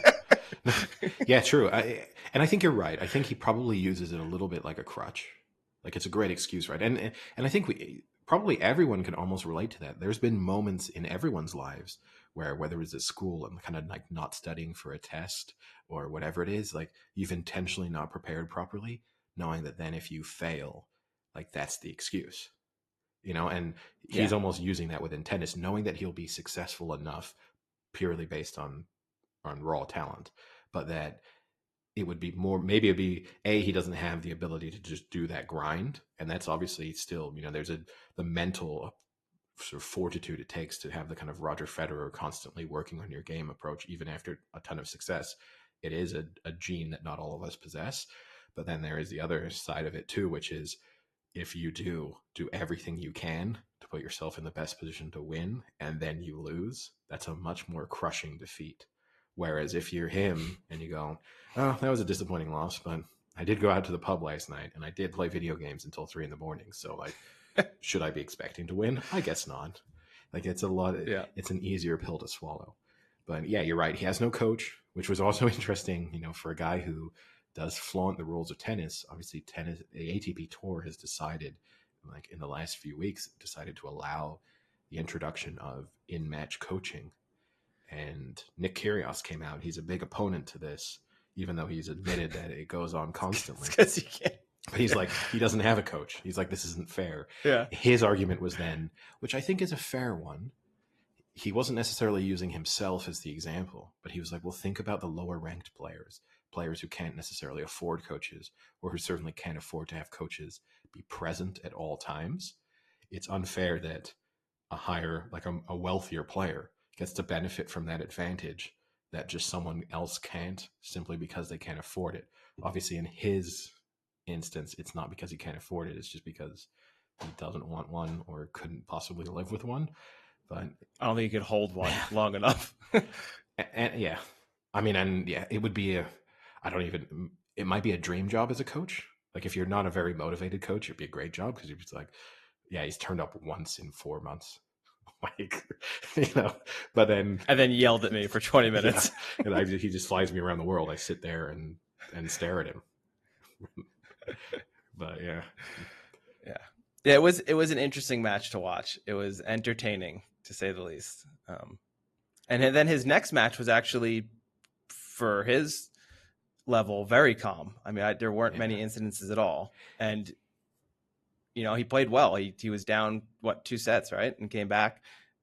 Yeah, true. And I think you're right. I think he probably uses it a little bit like a crutch. Like, it's a great excuse, right? And I think probably everyone can almost relate to that. There's been moments in everyone's lives where, whether it's at school and kind of like not studying for a test or whatever it is, like you've intentionally not prepared properly, knowing that then if you fail, like that's the excuse. And he's Yeah. almost using that within tennis, knowing that he'll be successful enough purely based on raw talent, but that it would be more, maybe it'd be he doesn't have the ability to just do that grind, and that's obviously still, there's the mental sort of fortitude it takes to have the kind of Roger Federer constantly working on your game approach even after a ton of success. It is a gene that not all of us possess. But then there is the other side of it too, which is, if you do everything you can to put yourself in the best position to win, and then you lose, that's a much more crushing defeat. Whereas if you're him and you go, oh, that was a disappointing loss, but I did go out to the pub last night and I did play video games until 3 in the morning. So, like, should I be expecting to win? I guess not. Like, it's a lot. Yeah. It's an easier pill to swallow. But yeah, you're right. He has no coach, which was also interesting, for a guy who does flaunt the rules of tennis. Obviously, tennis, the ATP Tour has decided, like in the last few weeks, decided to allow the introduction of in-match coaching. And Nick Kyrgios came out. He's a big opponent to this, even though he's admitted that it goes on constantly. Because you can't. But he's like, he doesn't have a coach. He's like, this isn't fair. Yeah. His argument was then, which I think is a fair one, he wasn't necessarily using himself as the example, but he was like, well, think about the lower ranked players who can't necessarily afford coaches, or who certainly can't afford to have coaches be present at all times. It's unfair that a higher, like a wealthier player gets to benefit from that advantage that just someone else can't, simply because they can't afford it. Obviously, in his instance, it's not because he can't afford it. It's just because he doesn't want one or couldn't possibly live with one. But I don't think you could hold one long enough. and yeah, I mean, and yeah, it would be it might be a dream job as a coach. Like, if you're not a very motivated coach, it'd be a great job, because you're just like, yeah, he's turned up once in 4 months. Like, but then. And then yelled at me for 20 minutes. Yeah, and he just flies me around the world. I sit there and stare at him. But yeah. Yeah. Yeah, it was an interesting match to watch. It was entertaining, to say the least. And then his next match was actually, for his level, very calm. I mean, there weren't Yeah. many incidences at all. And, he played well. He was down, 2 sets, right? And came back,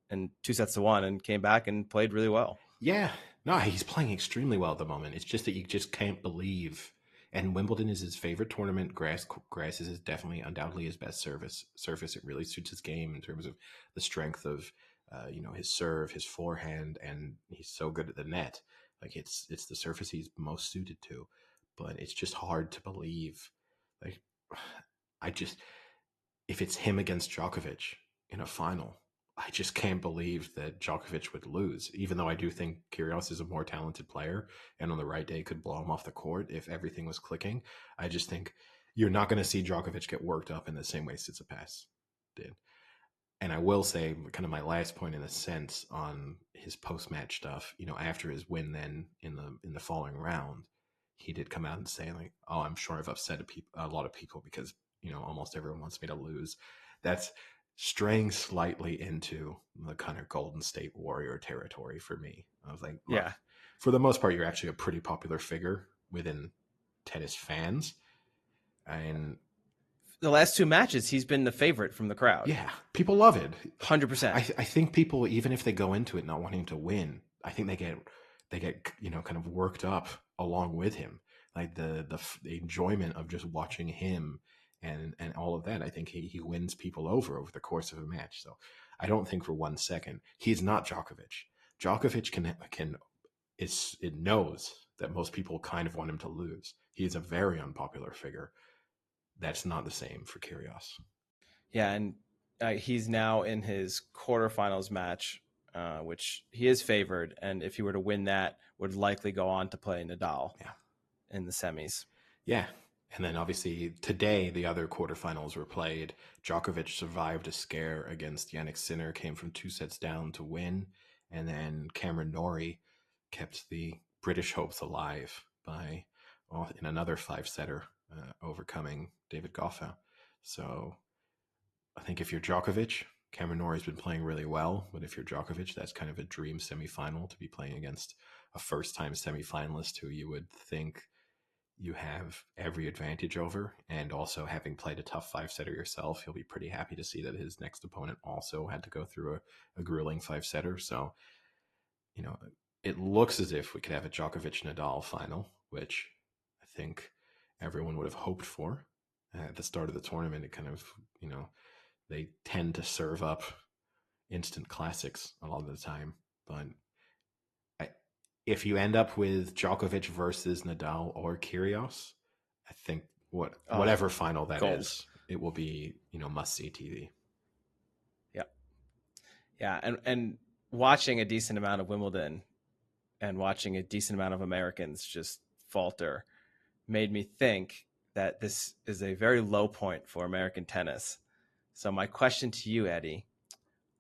and 2 sets to 1, and came back and played really well. Yeah. No, he's playing extremely well at the moment. It's just that you just can't believe. And Wimbledon is his favorite tournament. Grass is definitely, undoubtedly, his best surface. It really suits his game in terms of the strength of, his serve, his forehand, and he's so good at the net. Like it's the surface he's most suited to. But it's just hard to believe. Like, I just, if it's him against Djokovic in a final, I just can't believe that Djokovic would lose, even though I do think Kyrgios is a more talented player and on the right day could blow him off the court if everything was clicking. I just think you're not going to see Djokovic get worked up in the same way Tsitsipas did. And I will say, kind of my last point in a sense on his post-match stuff, after his win then in the following round, he did come out and say like, "Oh, I'm sure I've upset a lot of people because almost everyone wants me to lose." That's straying slightly into the kind of Golden State Warrior territory for me. I was like, look, Yeah. for the most part, you're actually a pretty popular figure within tennis fans, and The last 2 matches, he's been the favorite from the crowd. yeah, people love it. 100%. I think people, even if they go into it not wanting to win, I think they get kind of worked up along with him, like the enjoyment of just watching him and all of that. I think he wins people over the course of a match. So I don't think for 1 second he's not Djokovic. Djokovic it knows that most people kind of want him to lose. He's a very unpopular figure. That's not the same for Kyrgios. Yeah, and he's now in his quarterfinals match, which he is favored, and if he were to win that, would likely go on to play Nadal in the semis. Yeah. And then obviously today the other quarterfinals were played. Djokovic survived a scare against Yannick Sinner, came from 2 sets down to win. And then Cameron Norrie kept the British hopes alive by, in another 5-setter, overcoming David Goffin. So I think if you're Djokovic, Cameron Norrie's been playing really well. But if you're Djokovic, that's kind of a dream semifinal to be playing against a first-time semifinalist who you would think you have every advantage over. And also, having played a tough 5-setter yourself, he'll be pretty happy to see that his next opponent also had to go through a grueling 5-setter. So, it looks as if we could have a Djokovic Nadal final, which I think everyone would have hoped for at the start of the tournament. It kind of, they tend to serve up instant classics a lot of the time. But if you end up with Djokovic versus Nadal or Kyrgios, I think whatever final that gold. is, it will be must see TV. Yeah, and watching a decent amount of Wimbledon and watching a decent amount of Americans just falter made me think that this is a very low point for American tennis. So my question to you, Eddie,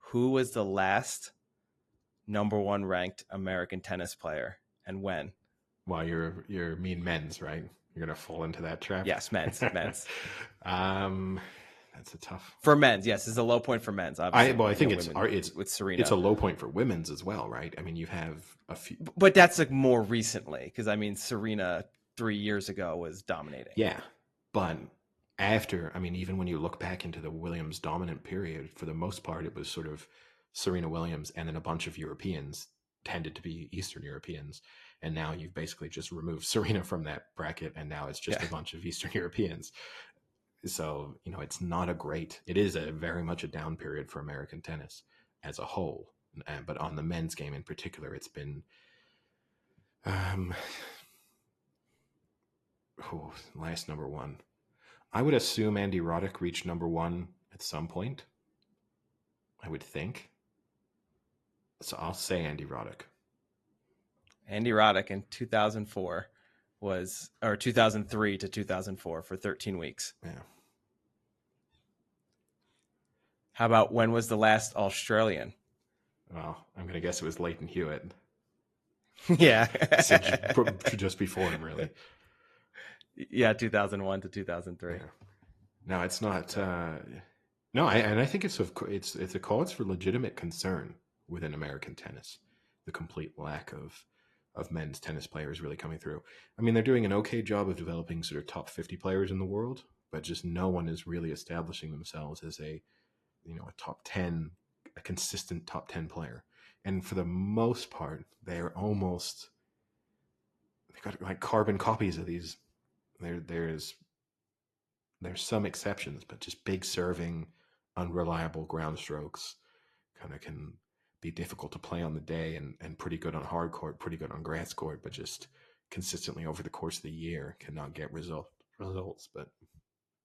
who was the last number 1 ranked American tennis player and when? Well, you're mean men's, right? You're gonna fall into that trap. Yes, men's. That's a tough for men's. Yes, it's a low point for men's. Obviously, I think it's with Serena. It's a low point for women's as well, right? I mean, you have a few, but that's like more recently because I mean, Serena 3 years ago was dominating. Yeah, but after, I mean, even when you look back into the Williams dominant period, for the most part, it was sort of Serena Williams and then a bunch of Europeans, tended to be Eastern Europeans. And now you've basically just removed Serena from that bracket, and now it's just a bunch of Eastern Europeans. So, it's not it is a very much a down period for American tennis as a whole. But on the men's game in particular, it's been, last number 1. I would assume Andy Roddick reached number 1 at some point. I would think. So I'll say Andy Roddick. Andy Roddick in 2004 or 2003 to 2004 for 13 weeks. Yeah. How about when was the last Australian? Well, I'm going to guess it was Leighton Hewitt. Yeah. So just before him, really. Yeah, 2001 to 2003. Yeah. No, it's not. No, I think it's a cause for legitimate concern within American tennis. the complete lack of men's tennis players really coming through. I mean, they're doing an okay job of developing sort of top 50 players in the world, but just no one is really establishing themselves as a a top 10, a consistent top 10 player. And for the most part, they're almost they got like carbon copies of these. There's some exceptions, but just big serving, unreliable ground strokes kind of can be difficult to play on the day, and pretty good on hard court, pretty good on grass court, but just consistently over the course of the year cannot get results. But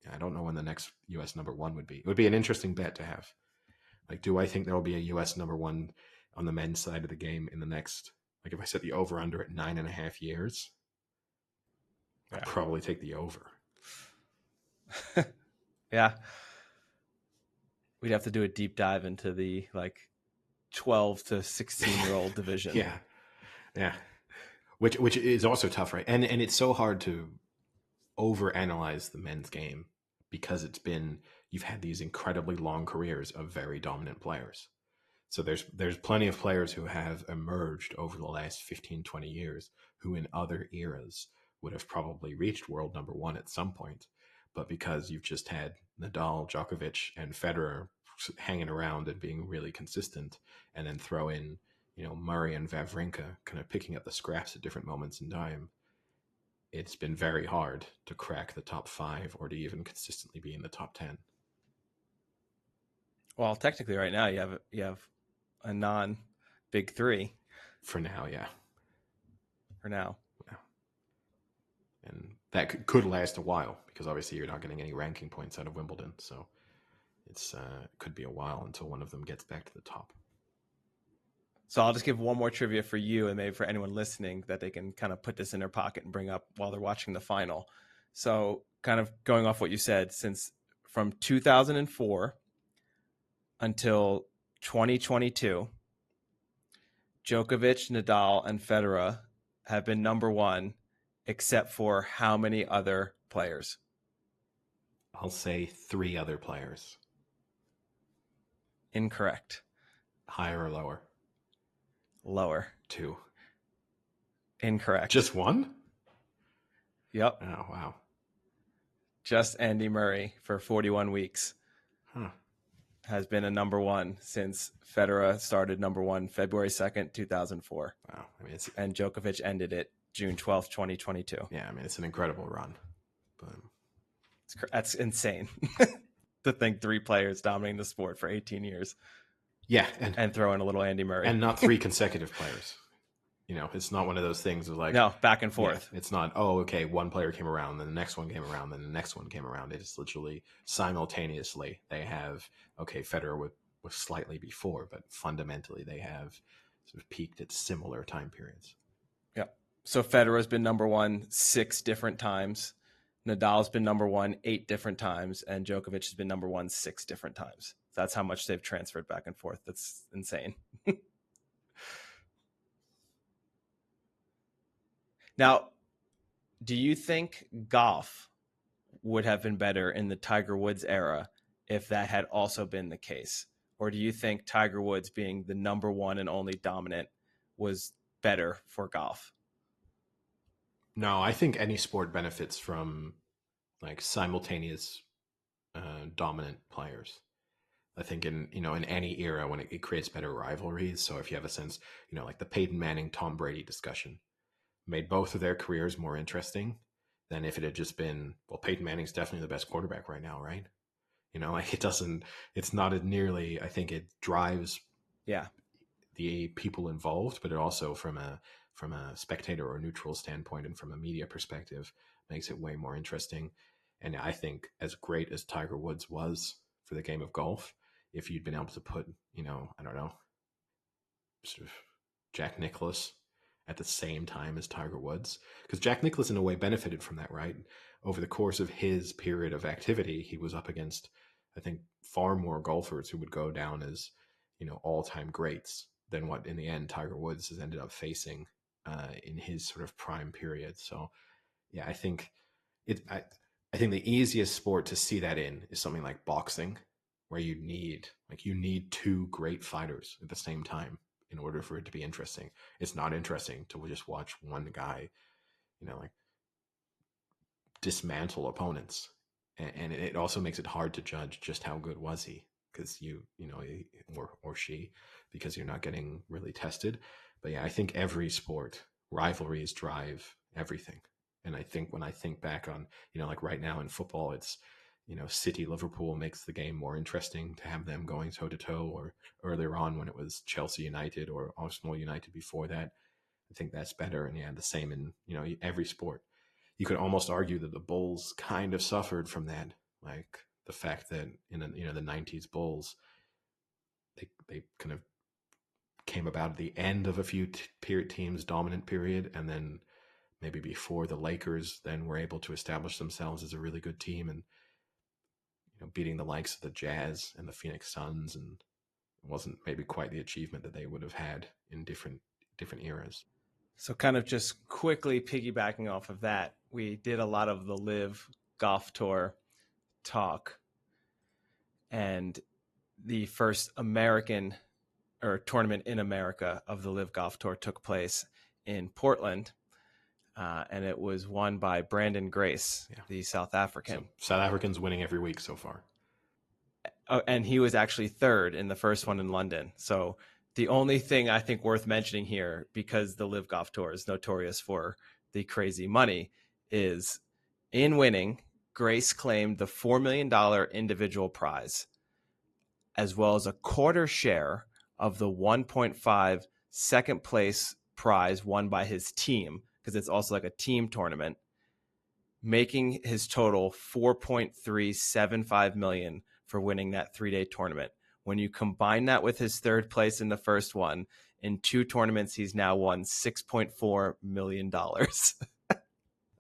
yeah, I don't know when the next US number one would be. It would be an interesting bet to have. Like, do I think there will be a US number one on the men's side of the game in the next, like if I set the over under at 9.5 years, I'd probably take the over. Yeah. We'd have to do a deep dive into the like 12 to 16-year-old division. Yeah. Which is also tough, right? And it's so hard to overanalyze the men's game because you've had these incredibly long careers of very dominant players. So there's plenty of players who have emerged over the last 15, 20 years who in other eras would have probably reached world number one at some point. But because you've just had Nadal, Djokovic, and Federer hanging around and being really consistent, and then throw in, Murray and Wawrinka kind of picking up the scraps at different moments in time, it's been very hard to crack the top 5 or to even consistently be in the top 10. Well, technically right now you have a non-big 3. For now, yeah. For now. Yeah. And that could last a while because obviously you're not getting any ranking points out of Wimbledon. So it could be a while until one of them gets back to the top. So I'll just give one more trivia for you and maybe for anyone listening that they can kind of put this in their pocket and bring up while they're watching the final. So kind of going off what you said, since from 2004 until 2022, Djokovic, Nadal, and Federer have been number one, except for how many other players? I'll say 3 other players. Incorrect. Higher or lower? Lower. 2. Incorrect. Just 1? Yep. Oh, wow. Just Andy Murray for 41 weeks. Huh. Has been a number one since Federer started number one February 2nd, 2004. Wow. I mean, and Djokovic ended it June 12th, 2022. Yeah, I mean, it's an incredible run. But that's insane to think 3 players dominating the sport for 18 years. Yeah. And throw in a little Andy Murray. And not 3 consecutive players. It's not one of those things of like... No, back and forth. Yeah, it's not, okay, one player came around, then the next one came around, then the next one came around. It's literally simultaneously. They have, okay, Federer was slightly before, but fundamentally they have sort of peaked at similar time periods. Yeah. So Federer's been number one 6 different times. Nadal's been number one 8 different times. And Djokovic has been number one 6 different times. That's how much they've transferred back and forth. That's insane. Now, do you think golf would have been better in the Tiger Woods era if that had also been the case? Or do you think Tiger Woods being the number one and only dominant was better for golf? No, I think any sport benefits from like simultaneous dominant players. I think in any era when it creates better rivalries. So if you have a sense, like the Peyton Manning, Tom Brady discussion made both of their careers more interesting than if it had just been, well, Peyton Manning's definitely the best quarterback right now, right? Like it's not as nearly, I think it drives the people involved, but it also from a spectator or neutral standpoint and from a media perspective makes it way more interesting. And I think as great as Tiger Woods was for the game of golf, if you'd been able to put, I don't know, sort of Jack Nicklaus at the same time as Tiger Woods, because Jack Nicklaus in a way benefited from that, right? Over the course of his period of activity, he was up against, I think, far more golfers who would go down as, all-time greats than what in the end Tiger Woods has ended up facing in his sort of prime period. So yeah, I think I think the easiest sport to see that in is something like boxing, where you need 2 great fighters at the same time in order for it to be interesting. It's not interesting to just watch one guy, like dismantle opponents. And it also makes it hard to judge just how good was he, because or she, because you're not getting really tested. But yeah, I think every sport rivalries drive everything. And I think when I think back on, like right now in football, it's, City Liverpool makes the game more interesting to have them going toe to toe, or earlier on when it was Chelsea United or Arsenal United before that. I think that's better. And yeah, the same in, every sport. You could almost argue that the Bulls kind of suffered from that. Like the fact that in the 90s Bulls, they kind of came about at the end of a few teams' dominant period, and then maybe before the Lakers then were able to establish themselves as a really good team, and beating the likes of the Jazz and the Phoenix Suns, and it wasn't maybe quite the achievement that they would have had in different eras. So, kind of just quickly piggybacking off of that, we did a lot of the Live Golf Tour talk, and the first American or tournament in America of the Live Golf Tour took place in Portland, and it was won by Brandon Grace, the South African. So South Africans winning every week so far. And he was actually third in the first one in London. So the only thing I think worth mentioning here, because the Live Golf Tour is notorious for the crazy money, is in winning, Grace claimed the $4 million individual prize, as well as a quarter share of the 1.5 second place prize won by his team, because it's also like a team tournament, making his total $4.375 million for winning that 3-day tournament. When you combine that with his third place in the first one, in 2 tournaments, he's now won $6.4 million.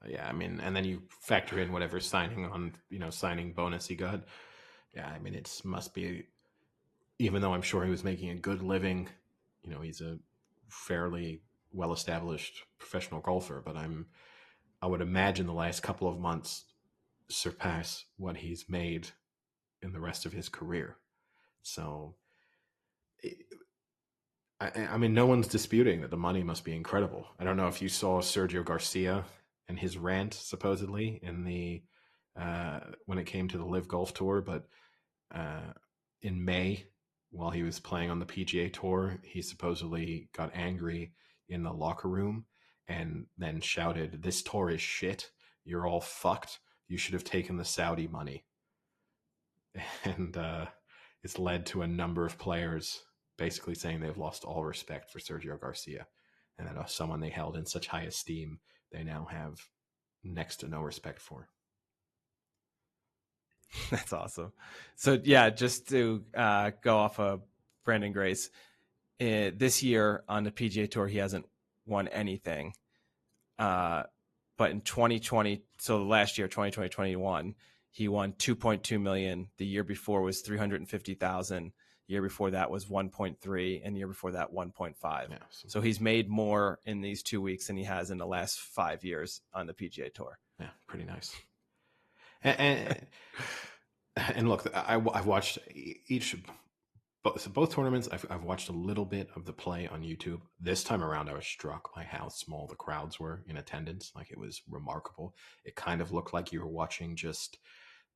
Yeah, I mean, and then you factor in whatever signing bonus he got. Yeah, I mean, it must be, even though I'm sure he was making a good living, he's a fairly well-established professional golfer, but I would imagine the last couple of months surpass what he's made in the rest of his career. So, I mean, no one's disputing that the money must be incredible. I don't know if you saw Sergio Garcia and his rant supposedly in the when it came to the Live Golf Tour, but in May, while he was playing on the PGA Tour, he supposedly got angry in the locker room and then shouted, "This tour is shit. You're all fucked. You should have taken the Saudi money." And it's led to a number of players basically saying they've lost all respect for Sergio Garcia, and that someone they held in such high esteem, they now have next to no respect for. That's awesome. So yeah, just to go off of Brandon Grace, this year on the PGA Tour, he hasn't won anything. But in 2020, so last year, 2020-21, he won 2.2 million. The year before was 350,000. The year before that was 1.3, and the year before that 1.5. Yeah, so he's made more in these 2 weeks than he has in the last 5 years on the PGA Tour. Yeah, pretty nice. And look, I've watched both tournaments. I've watched a little bit of the play on YouTube. This time around, I was struck by how small the crowds were in attendance. Like, it was remarkable. It kind of looked like you were watching just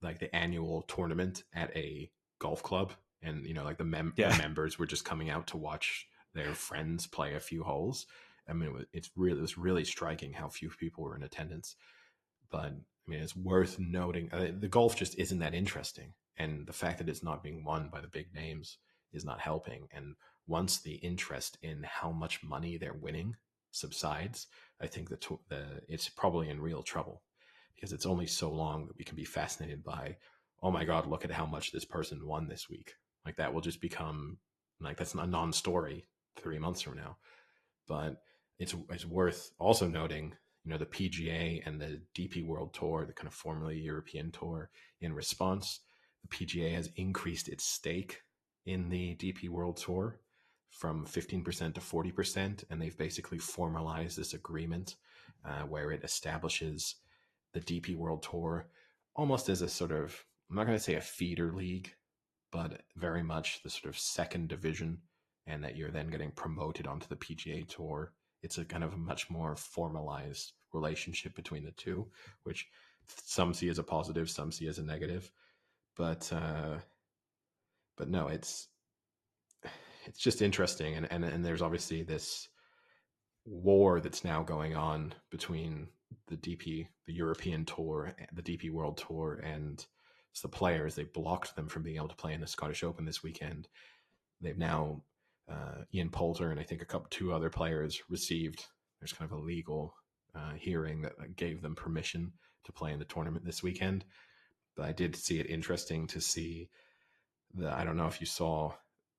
like the annual tournament at a golf club, and like the members were just coming out to watch their friends play a few holes. I mean, it was really striking how few people were in attendance. But I mean, it's worth noting the golf just isn't that interesting, and the fact that it's not being won by the big names is not helping. And once the interest in how much money they're winning subsides, I think that it's probably in real trouble, because it's only so long that we can be fascinated by, oh my God, look at how much this person won this week. Like, that will just become like, that's a non-story 3 months from now. But it's worth also noting, the PGA and the DP World Tour, the kind of formerly European Tour, in response, the PGA has increased its stake in the DP World Tour from 15% to 40%, and they've basically formalized this agreement where it establishes the DP World Tour almost as a sort of, I'm not going to say a feeder league, but very much the sort of second division and that you're then getting promoted onto the PGA Tour. It's a kind of a much more formalized relationship between the two, which some see as a positive, some see as a negative. But no, it's just interesting, and there's obviously this war that's now going on between the European Tour, the DP World Tour, and the players. They blocked them from being able to play in the Scottish Open this weekend. They've now Ian Poulter and I think two other players received. There's kind of a legal hearing that gave them permission to play in the tournament this weekend. But I did see it interesting to see I don't know if you saw,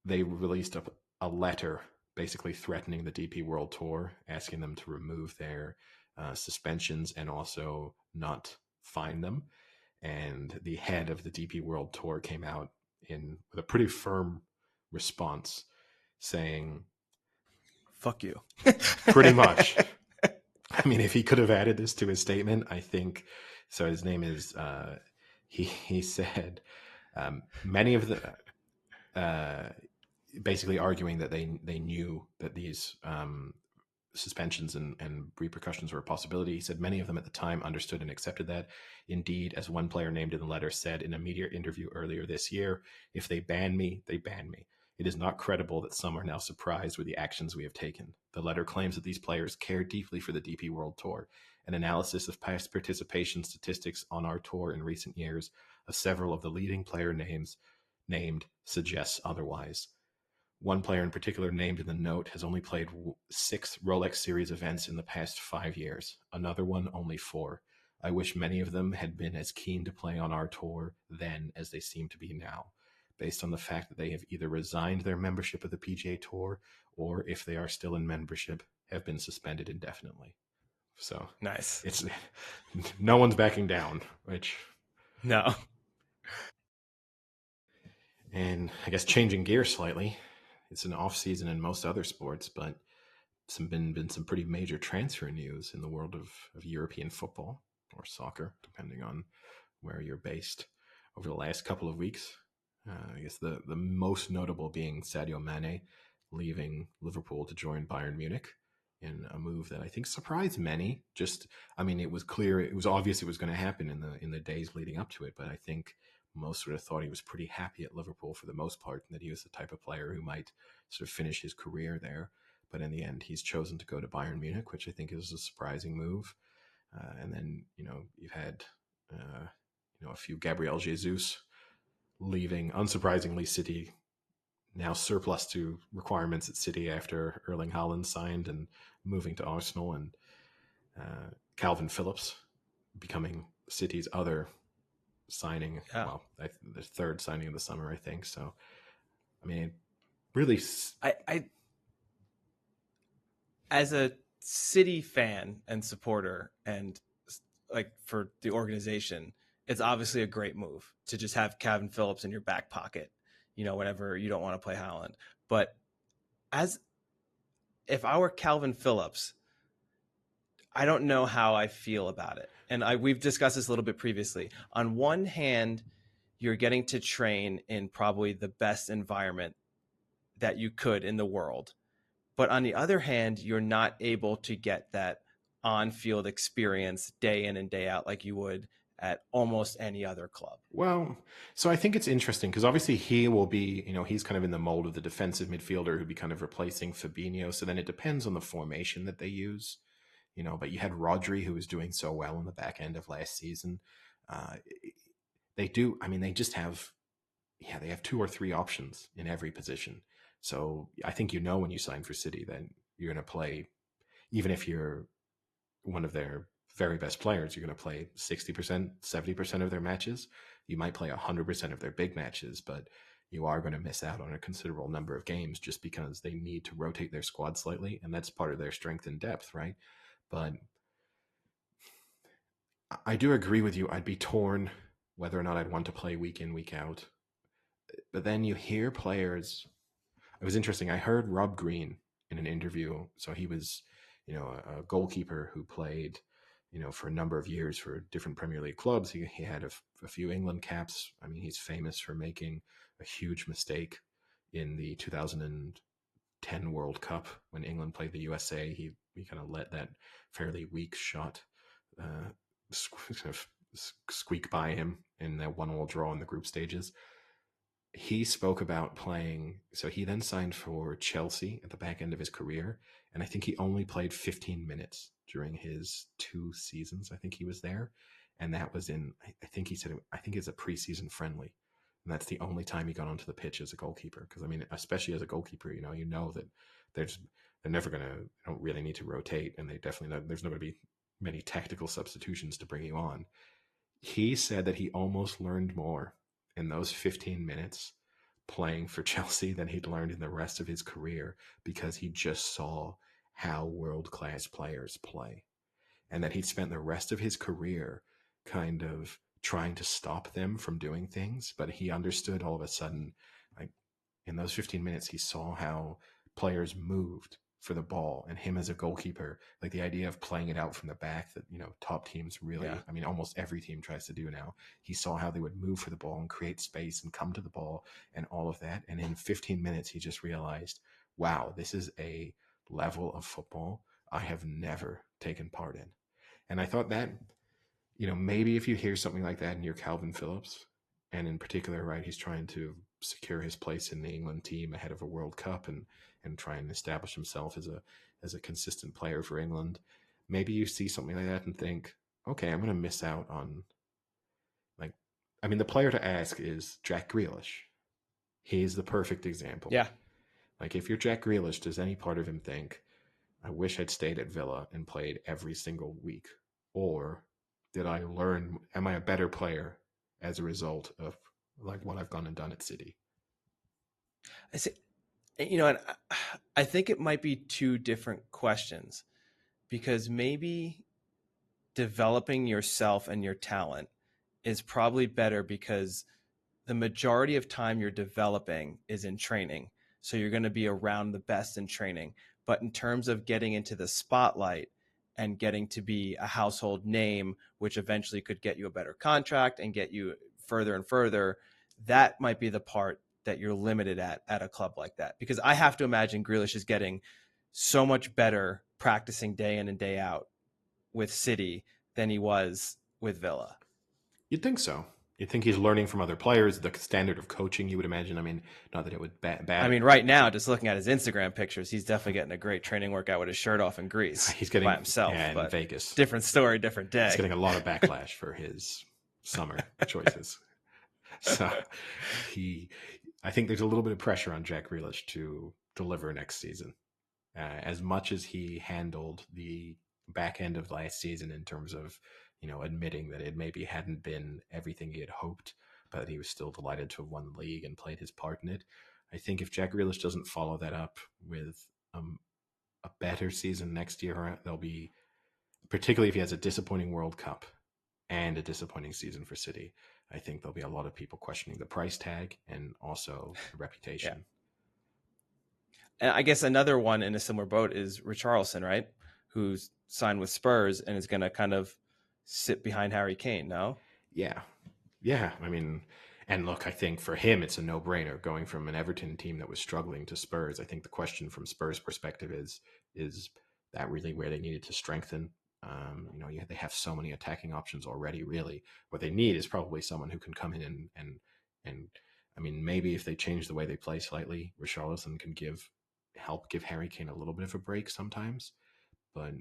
they released a letter basically threatening the DP World Tour, asking them to remove their suspensions and also not fine them. And the head of the DP World Tour came out with a pretty firm response saying, Fuck you. pretty much. I mean, if he could have added this to his statement, I think so. His name is, he said, many of the, basically arguing that they knew that these suspensions and repercussions were a possibility. He said many of them at the time understood and accepted that. Indeed, as one player named in the letter said in a media interview earlier this year, if they ban me, they ban me. It is not credible that some are now surprised with the actions we have taken. The letter claims that these players care deeply for the DP World Tour. An analysis of past participation statistics on our tour in recent years of several of the leading player names named suggests otherwise. One player in particular named in the note has only played 6 Rolex Series events in the past 5 years. Another one only 4. I wish many of them had been as keen to play on our tour then as they seem to be now, based on the fact that they have either resigned their membership of the PGA Tour or, if they are still in membership, have been suspended indefinitely. So Nice. it's no one's backing down, which No. And I guess changing gears slightly, it's an off season in most other sports, but been some pretty major transfer news in the world of European football or soccer, depending on where you're based, over the last couple of weeks. I guess the most notable being Sadio Mane leaving Liverpool to join Bayern Munich in a move that I think surprised many. I mean, it was clear, it was obvious it was going to happen in the days leading up to it, but I think most would have thought he was pretty happy at Liverpool for the most part, and that he was the type of player who might sort of finish his career there. But in the end, he's chosen to go to Bayern Munich, which I think is a surprising move. And then, you've had, a few Gabriel Jesus leaving, unsurprisingly, City, now surplus to requirements at City after Erling Haaland signed and moving to Arsenal, and Calvin Phillips becoming City's other signing. Yeah. Well, the third signing of the summer, I think. So, I mean, really, I as a City fan and supporter, and like for the organization, it's obviously a great move to just have Calvin Phillips in your back pocket, whenever you don't want to play Haaland. But if I were Calvin Phillips, I don't know how I feel about it. And we've discussed this a little bit previously. On one hand, you're getting to train in probably the best environment that you could in the world. But on the other hand, you're not able to get that on-field experience day in and day out like you would at almost any other club. Well, so I think it's interesting because obviously he will be, he's kind of in the mold of the defensive midfielder who'd be kind of replacing Fabinho. So then it depends on the formation that they use, but you had Rodri who was doing so well in the back end of last season. They do, I mean, they just have, they have 2 or 3 options in every position. So I think when you sign for City that you're going to play, even if you're one of their very best players, you're going to play 60%, 70% of their matches. You might play 100% of their big matches, but you are going to miss out on a considerable number of games just because they need to rotate their squad slightly, and that's part of their strength and depth, right? But I do agree with you. I'd be torn whether or not I'd want to play week in, week out. But then you hear players. It was interesting. I heard Rob Green in an interview. So he was, a goalkeeper who played, for a number of years for different Premier League clubs. He had a few England caps. I mean, he's famous for making a huge mistake in the 2010 World Cup when England played the USA. He kind of let that fairly weak shot uh, kind of squeak by him in that 1-1 draw in the group stages. He spoke about playing. So he then signed for Chelsea at the back end of his career. And I think he only played 15 minutes during his 2 seasons. I think he was there. And that was I think he said, I think it's a preseason friendly. And that's the only time he got onto the pitch as a goalkeeper. Because, I mean, especially as a goalkeeper, you know that they're never going to, don't really need to rotate. And they definitely, there's not going to be many tactical substitutions to bring you on. He said that he almost learned more in those 15 minutes playing for Chelsea than he'd learned in the rest of his career because he just saw how world-class players play. And that he'd spent the rest of his career kind of trying to stop them from doing things, but he understood all of a sudden, like in those 15 minutes, he saw how players moved for the ball, and him as a goalkeeper, like the idea of playing it out from the back that, top teams really, Yeah. I mean, almost every team tries to do now. He saw how they would move for the ball and create space and come to the ball and all of that. And in 15 minutes, he just realized, wow, this is a level of football I have never taken part in. And I thought that, maybe if you hear something like that and you're Calvin Phillips, and in particular, right, he's trying to secure his place in the England team ahead of a World Cup and try and establish himself as a consistent player for England. Maybe you see something like that and think, okay, I'm going to miss out on, like, I mean, the player to ask is Jack Grealish. He's the perfect example. Yeah. Like, if you're Jack Grealish, does any part of him think, I wish I'd stayed at Villa and played every single week? Or did I learn, am I a better player as a result of like what I've gone and done at City? I see, and I think it might be two different questions, because maybe developing yourself and your talent is probably better because the majority of time you're developing is in training. So you're going to be around the best in training. But in terms of getting into the spotlight and getting to be a household name, which eventually could get you a better contract and get you further and further, that might be the part that you're limited at a club like that. Because I have to imagine Grealish is getting so much better practicing day in and day out with City than he was with Villa. You'd think so. You'd think he's learning from other players, the standard of coaching, you would imagine. I mean, not that it would bad. I mean, right now, just looking at his Instagram pictures, he's definitely getting a great training workout with his shirt off in Greece. He's getting by himself, in but Vegas. Different story, different day. He's getting a lot of backlash for his summer choices. So I think there's a little bit of pressure on Jack Grealish to deliver next season. As much as he handled the back end of last season in terms of, admitting that it maybe hadn't been everything he had hoped, but he was still delighted to have won the league and played his part in it. I think if Jack Grealish doesn't follow that up with a better season next year, there'll be, particularly if he has a disappointing World Cup and a disappointing season for City, I think there'll be a lot of people questioning the price tag and also the reputation. Yeah. And I guess another one in a similar boat is Richarlison, right? Who's signed with Spurs and is going to kind of sit behind Harry Kane, no? Yeah. I mean, and look, I think for him, it's a no-brainer going from an Everton team that was struggling to Spurs. I think the question from Spurs' perspective is that really where they needed to strengthen? They have so many attacking options already. Really, what they need is probably someone who can come in and I mean, maybe if they change the way they play slightly, Richarlison can help give Harry Kane a little bit of a break sometimes. But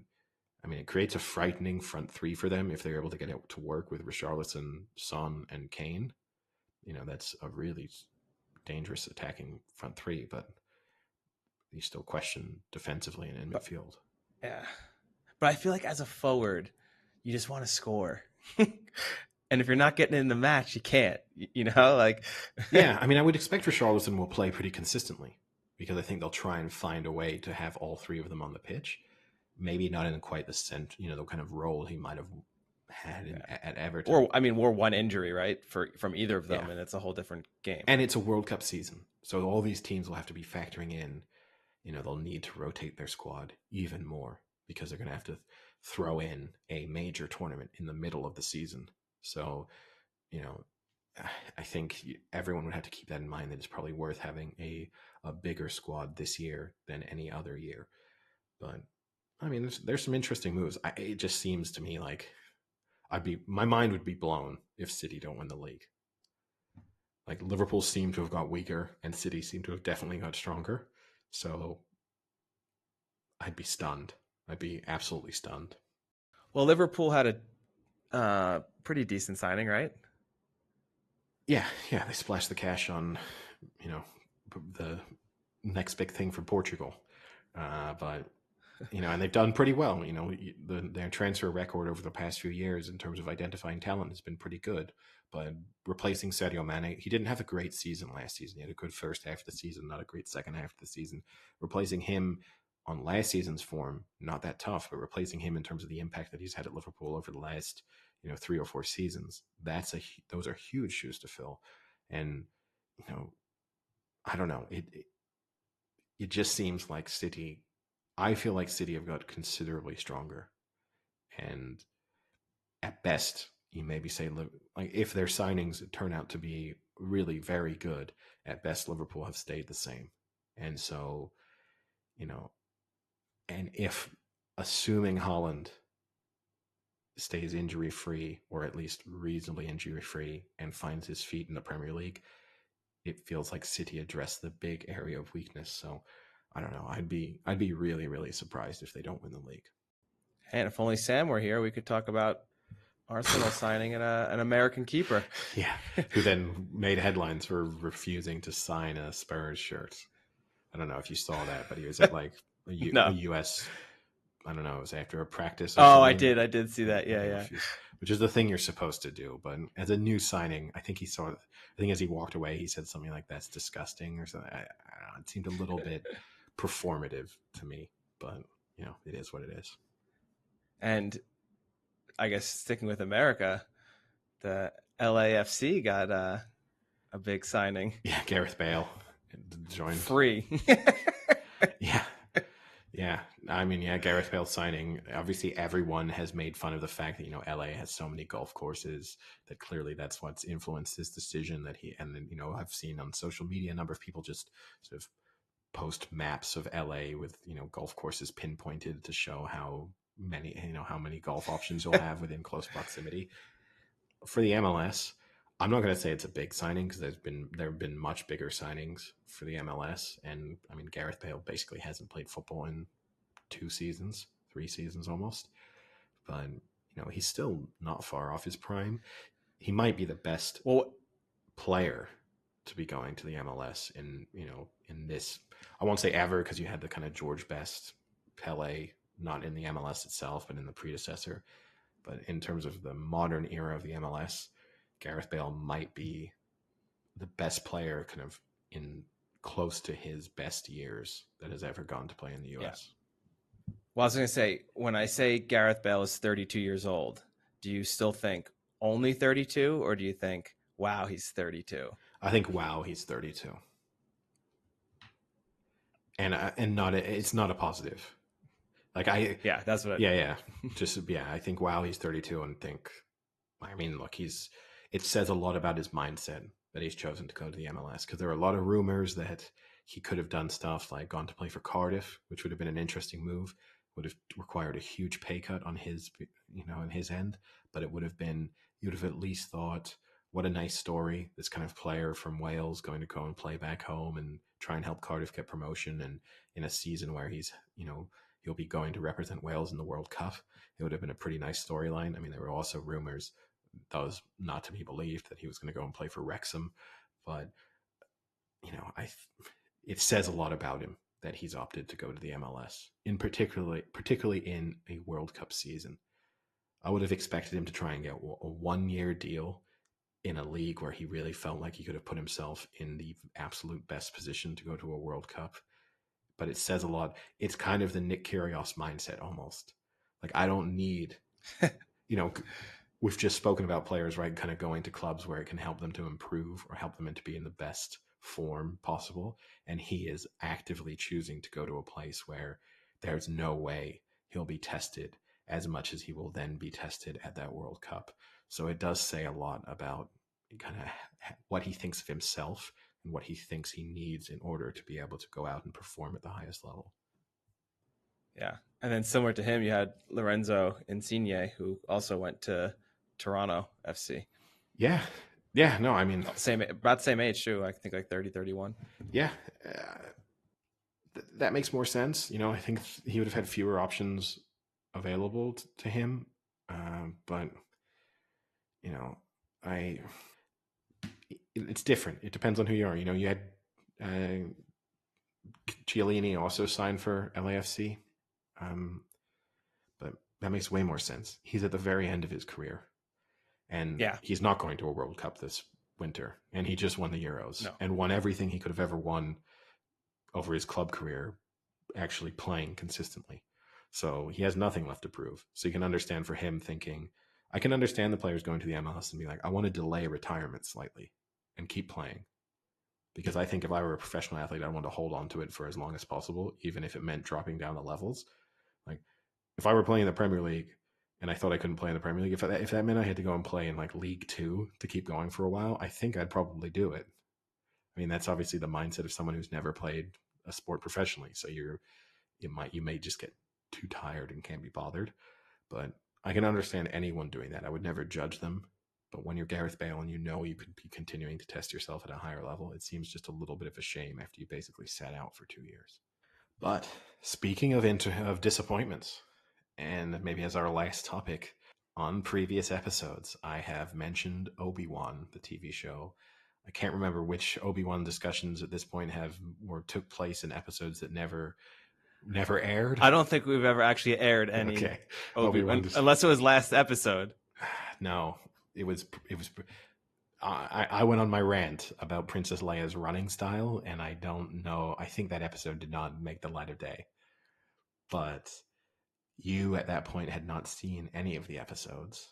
I mean, it creates a frightening front three for them if they're able to get it to work with Richarlison, Son, and Kane. That's a really dangerous attacking front three, but you still question defensively and in midfield. Yeah. But I feel like as a forward, you just want to score. And if you're not getting in the match, you can't, like. Yeah, I mean, I would expect Richarlison will play pretty consistently because I think they'll try and find a way to have all three of them on the pitch. Maybe not in quite the center, the kind of role he might have had at Everton. Or, I mean, we're one injury, right, from either of them, and it's a whole different game. And it's a World Cup season. So all these teams will have to be factoring in, they'll need to rotate their squad even more because they're going to have to throw in a major tournament in the middle of the season. So, I think everyone would have to keep that in mind, that it's probably worth having a bigger squad this year than any other year. But I mean, there's some interesting moves. It just seems to me like my mind would be blown if City don't win the league. Like Liverpool seem to have got weaker, and City seem to have definitely got stronger. So I'd be stunned. I'd be absolutely stunned. Well, Liverpool had a pretty decent signing, right? Yeah, yeah, they splashed the cash on, you know, the next big thing for Portugal. But and they've done pretty well. Their transfer record over the past few years in terms of identifying talent has been pretty good. But replacing Sadio Mane, he didn't have a great season last season. He had a good first half of the season, not a great second half of the season. Replacing him on last season's form, not that tough, but replacing him in terms of the impact that he's had at Liverpool over the last 3 or 4 seasons, those are huge shoes to fill. And you know, I don't know, it just seems like City. I feel like City have got considerably stronger, and at best, you maybe say like if their signings turn out to be really very good, at best Liverpool have stayed the same. And so, you know, and if assuming Holland stays injury free, or at least reasonably injury free, and finds his feet in the Premier League, it feels like City addressed the big area of weakness. So I don't know. I'd be really, really surprised if they don't win the league. And if only Sam were here, we could talk about Arsenal signing an American keeper. Yeah, who then made headlines for refusing to sign a Spurs shirt. I don't know if you saw that, but he was at like a No. U.S. I don't know, it was after a practice or Oh, something. I did see that. Yeah, He yeah. refused, which is the thing you're supposed to do. But as a new signing, I think as he walked away, he said something like, "That's disgusting" or something. I don't know, it seemed a little bit performative to me, but it is what it is. And I guess sticking with America, the LAFC got a big signing. Yeah, Gareth Bale joined. Free. Yeah. Yeah. I mean, yeah, Gareth Bale signing. Obviously, everyone has made fun of the fact that, LA has so many golf courses, that clearly that's what's influenced his decision. And then, I've seen on social media a number of people just sort of post maps of LA with, golf courses pinpointed to show how many golf options you'll have within close proximity. For the MLS, I'm not going to say it's a big signing, because there have been much bigger signings for the MLS, and I mean Gareth Bale basically hasn't played football in 2 seasons, 3 seasons almost, but he's still not far off his prime. He might be the best Well, player to be going to the MLS in this. I won't say ever, because you had the kind of George Best, Pele, not in the MLS itself, but in the predecessor. But in terms of the modern era of the MLS, Gareth Bale might be the best player kind of in close to his best years that has ever gone to play in the yeah. US. Well, I was going to say, when I say Gareth Bale is 32 years old, do you still think only 32, or do you think, wow, he's 32? I think, wow, he's 32. And not it's not a positive. Like Yeah, that's what. yeah. I think, wow, he's 32, and think, I mean, look, it says a lot about his mindset that he's chosen to go to the MLS, because there are a lot of rumors that he could have done stuff like gone to play for Cardiff, which would have been an interesting move. Would have required a huge pay cut on his, on his end, but it would have been, you'd have at least thought, what a nice story. This kind of player from Wales going to go and play back home and try and help Cardiff get promotion, and in a season where he'll be going to represent Wales in the World Cup. It would have been a pretty nice storyline. I mean, there were also rumors, that was not to be believed, that he was going to go and play for Wrexham, but it says a lot about him that he's opted to go to the MLS, particularly in a World Cup season. I would have expected him to try and get a 1-year deal in a league where he really felt like he could have put himself in the absolute best position to go to a World Cup. But it says a lot. It's kind of the Nick Kyrgios mindset almost. Like, I don't need, we've just spoken about players, right, kind of going to clubs where it can help them to improve or help them to be in the best form possible. And he is actively choosing to go to a place where there's no way he'll be tested as much as he will then be tested at that World Cup. So it does say a lot about kind of what he thinks of himself and what he thinks he needs in order to be able to go out and perform at the highest level. Yeah. And then similar to him, you had Lorenzo Insigne, who also went to Toronto FC. Yeah. Yeah. No, I mean, About the same age, too. I think like 30, 31. yeah. That makes more sense. I think he would have had fewer options available to him. But, I it's different. It depends on who you are. You had Chiellini also signed for LAFC, but that makes way more sense. He's at the very end of his career, and he's not going to a World Cup this winter. And he just won the Euros and won everything he could have ever won over his club career, actually playing consistently. So he has nothing left to prove. So you can understand for him thinking, I can understand the players going to the MLS and be like, I want to delay retirement slightly and keep playing. Because I think if I were a professional athlete, I want to hold on to it for as long as possible, even if it meant dropping down the levels. Like if I were playing in the Premier League and I thought I couldn't play in the Premier League, if that meant I had to go and play in like League Two to keep going for a while, I think I'd probably do it. I mean, that's obviously the mindset of someone who's never played a sport professionally. So you may just get too tired and can't be bothered. But I can understand anyone doing that. I would never judge them. But when you're Gareth Bale and you could be continuing to test yourself at a higher level, it seems just a little bit of a shame after you basically sat out for 2 years. But speaking of disappointments, and maybe as our last topic, on previous episodes, I have mentioned Obi-Wan, the TV show. I can't remember which Obi-Wan discussions at this point took place in episodes that never aired. I don't think we've ever actually aired any Obi-Wan, unless it was last episode. No, it was. I went on my rant about Princess Leia's running style, and I don't know. I think that episode did not make the light of day. But you at that point had not seen any of the episodes,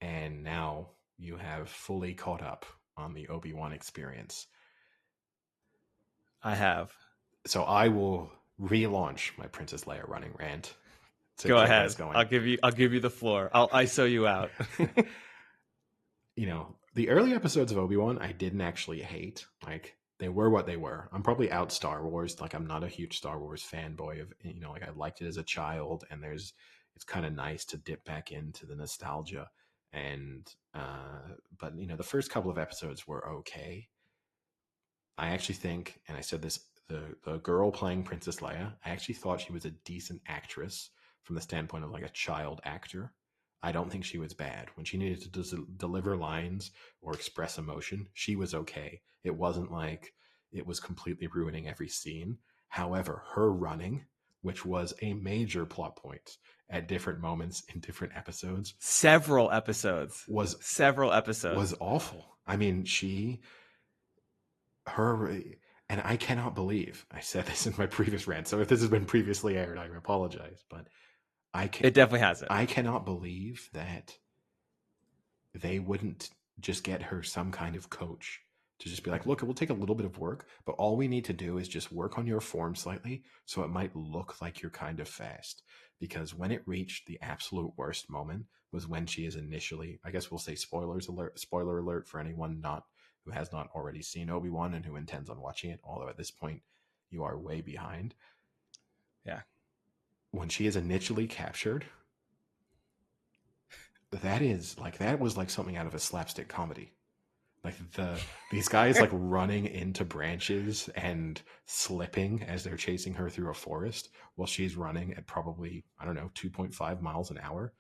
and now you have fully caught up on the Obi-Wan experience. I have. So I will relaunch my Princess Leia running rant. Go ahead. I'll give you the floor. I'll ISO you out. The early episodes of Obi-Wan, I didn't actually hate. Like, they were what they were. I'm probably out Star Wars. Like, I'm not a huge Star Wars fanboy of, like I liked it as a child, and it's kind of nice to dip back into the nostalgia. And, but the first couple of episodes were okay. I actually think, and I said this, the girl playing Princess Leia, I actually thought she was a decent actress from the standpoint of like a child actor. I don't think she was bad. When she needed to deliver lines or express emotion, she was okay. It wasn't like it was completely ruining every scene. However, her running, which was a major plot point at different moments in different episodes. Several episodes. Was awful. I mean, and I cannot believe I said this in my previous rant. So if this has been previously aired, I apologize. But it definitely hasn't. I cannot believe that they wouldn't just get her some kind of coach to just be like, look, it will take a little bit of work, but all we need to do is just work on your form slightly so it might look like you're kind of fast. Because when it reached the absolute worst moment was when she is initially, I guess we'll say spoiler alert for anyone who has not already seen Obi-Wan and who intends on watching it, although at this point you are way behind. Yeah. When she is initially captured, that was like something out of a slapstick comedy. Like these guys like running into branches and slipping as they're chasing her through a forest while she's running at probably, I don't know, 2.5 miles an hour.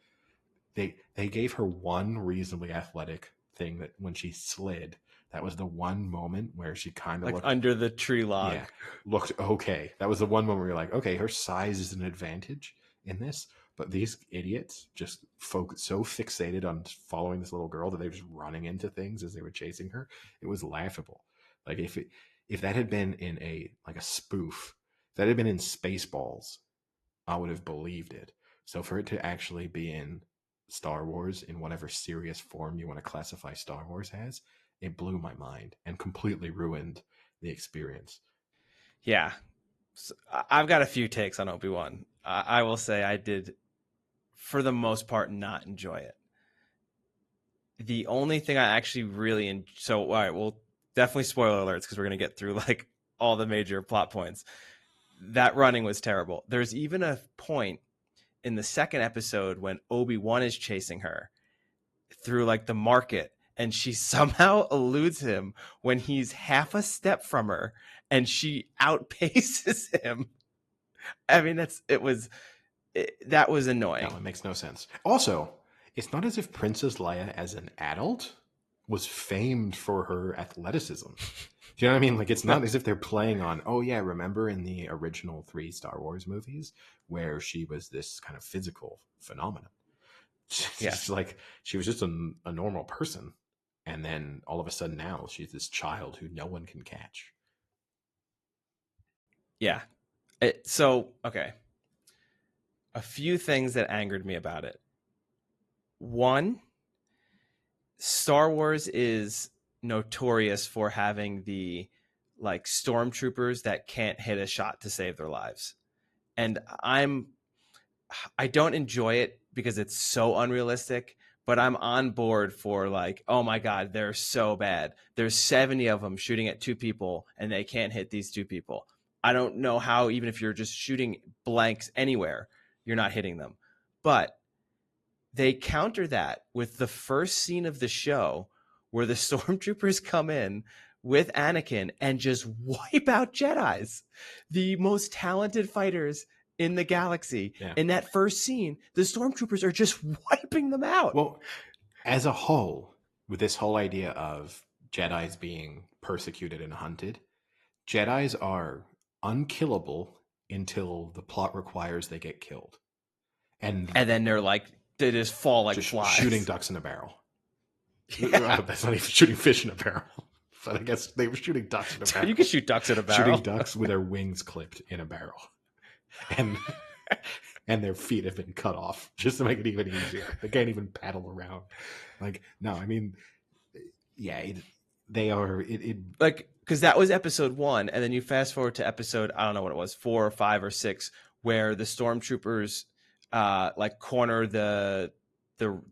They gave her one reasonably athletic thing that when she slid, that was the one moment where she kind of like looked under the tree log. Yeah, looked okay. That was the one moment where you're like, okay, her size is an advantage in this. But these idiots just so fixated on following this little girl that they were just running into things as they were chasing her. It was laughable. Like if that had been in a spoof, if that had been in Spaceballs, I would have believed it. So for it to actually be in Star Wars in whatever serious form you want to classify Star Wars as, it blew my mind and completely ruined the experience. Yeah. So I've got a few takes on Obi-Wan. I will say I did, for the most part, not enjoy it. The only thing I actually really so all right, well, definitely spoiler alerts because we're gonna get through like all the major plot points. That running was terrible. There's even a point in the second episode when Obi-Wan is chasing her through like the market, and she somehow eludes him when he's half a step from her, and she outpaces him. I mean, that was No, annoying. it makes no sense. Also, it's not as if Princess Leia as an adult was famed for her athleticism. Do you know what I mean? Like, it's not as if they're playing on, oh, yeah, remember in the original 3 Star Wars movies where she was this kind of physical phenomenon? It's Yeah, just like she was just a normal person. And then all of a sudden now she's this child who no one can catch. yeah. Okay, a few things that angered me about it. One, Star Wars is notorious for having the like stormtroopers that can't hit a shot to save their lives. And I don't enjoy it because it's so unrealistic, but I'm on board for like, oh my god, they're so bad. There's 70 of them shooting at 2 people and they can't hit these 2 people. I don't know how, even if you're just shooting blanks anywhere, you're not hitting them. But they counter that with the first scene of the show where the stormtroopers come in with Anakin and just wipe out Jedis, the most talented fighters in the galaxy. Yeah. In that first scene, the stormtroopers are just wiping them out. Well, as a whole, with this whole idea of Jedis being persecuted and hunted, Jedis are unkillable until the plot requires they get killed. And then they're like, they just fall like just flies. shooting ducks in a barrel. Yeah. That's not even shooting fish in a barrel. But I guess they were shooting ducks in a barrel. You can shoot ducks in a barrel. Shooting ducks with their wings clipped in a barrel. And their feet have been cut off just to make it even easier. They can't even paddle around. Like, no, I mean, yeah, they are like, because that was episode 1, and then you fast forward to episode, I don't know what it was, 4 or 5 or 6, where the stormtroopers like corner the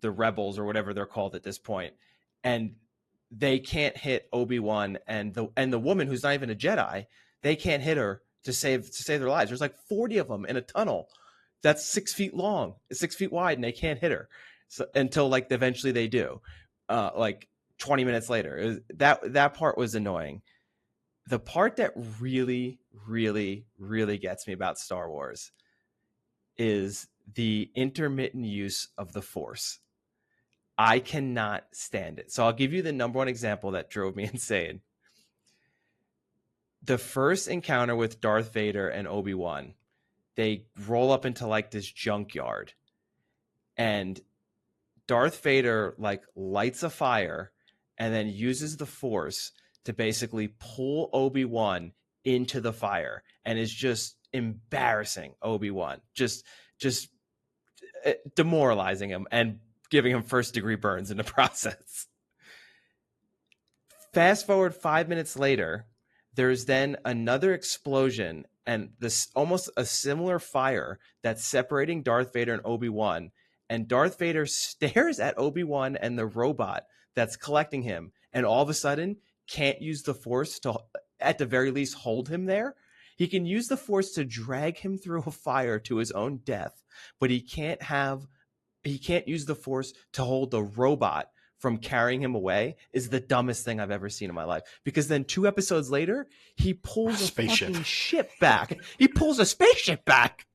rebels or whatever they're called at this point, and they can't hit Obi-Wan and the woman who's not even a Jedi. They can't hit her to save their lives. There's like 40 of them in a tunnel that's 6 feet long, 6 feet wide, and they can't hit her until like eventually they do. Like 20 minutes later, that part was annoying. The part that really, really, really gets me about Star Wars is the intermittent use of the Force. I cannot stand it. So I'll give you the number one example that drove me insane. The first encounter with Darth Vader and Obi-Wan, they roll up into like this junkyard, and Darth Vader like lights a fire and then uses the Force to basically pull Obi-Wan into the fire, and is just embarrassing Obi-Wan, just demoralizing him and giving him first-degree burns in the process. Fast forward 5 minutes later, there's then another explosion and this almost a similar fire that's separating Darth Vader and Obi-Wan. And Darth Vader stares at Obi-Wan and the robot that's collecting him, and all of a sudden can't use the Force to, at the very least, hold him there. He can use the Force to drag him through a fire to his own death, but he can't use the Force to hold the robot from carrying him away. Is the dumbest thing I've ever seen in my life. Because then 2 episodes later, he pulls a fucking ship back. He pulls a spaceship back.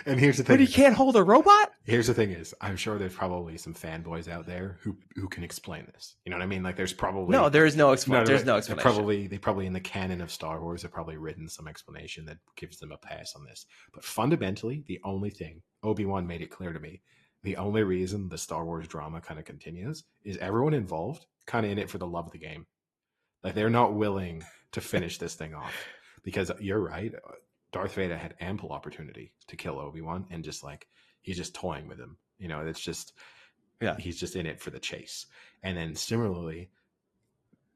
And here's the thing. But he can't hold a robot? Here's the thing is, I'm sure there's probably some fanboys out there who can explain this. You know what I mean? Like, there's probably... No, there is no explanation. There's no explanation. They probably in the canon of Star Wars have probably written some explanation that gives them a pass on this. But fundamentally, the only thing, Obi-Wan made it clear to me, the only reason the Star Wars drama kind of continues is everyone involved kind of in it for the love of the game. Like, they're not willing to finish this thing off. Because you're right, Darth Vader had ample opportunity to kill Obi-Wan, and just like, he's just toying with him. You know, it's just, yeah, he's just in it for the chase. And then similarly,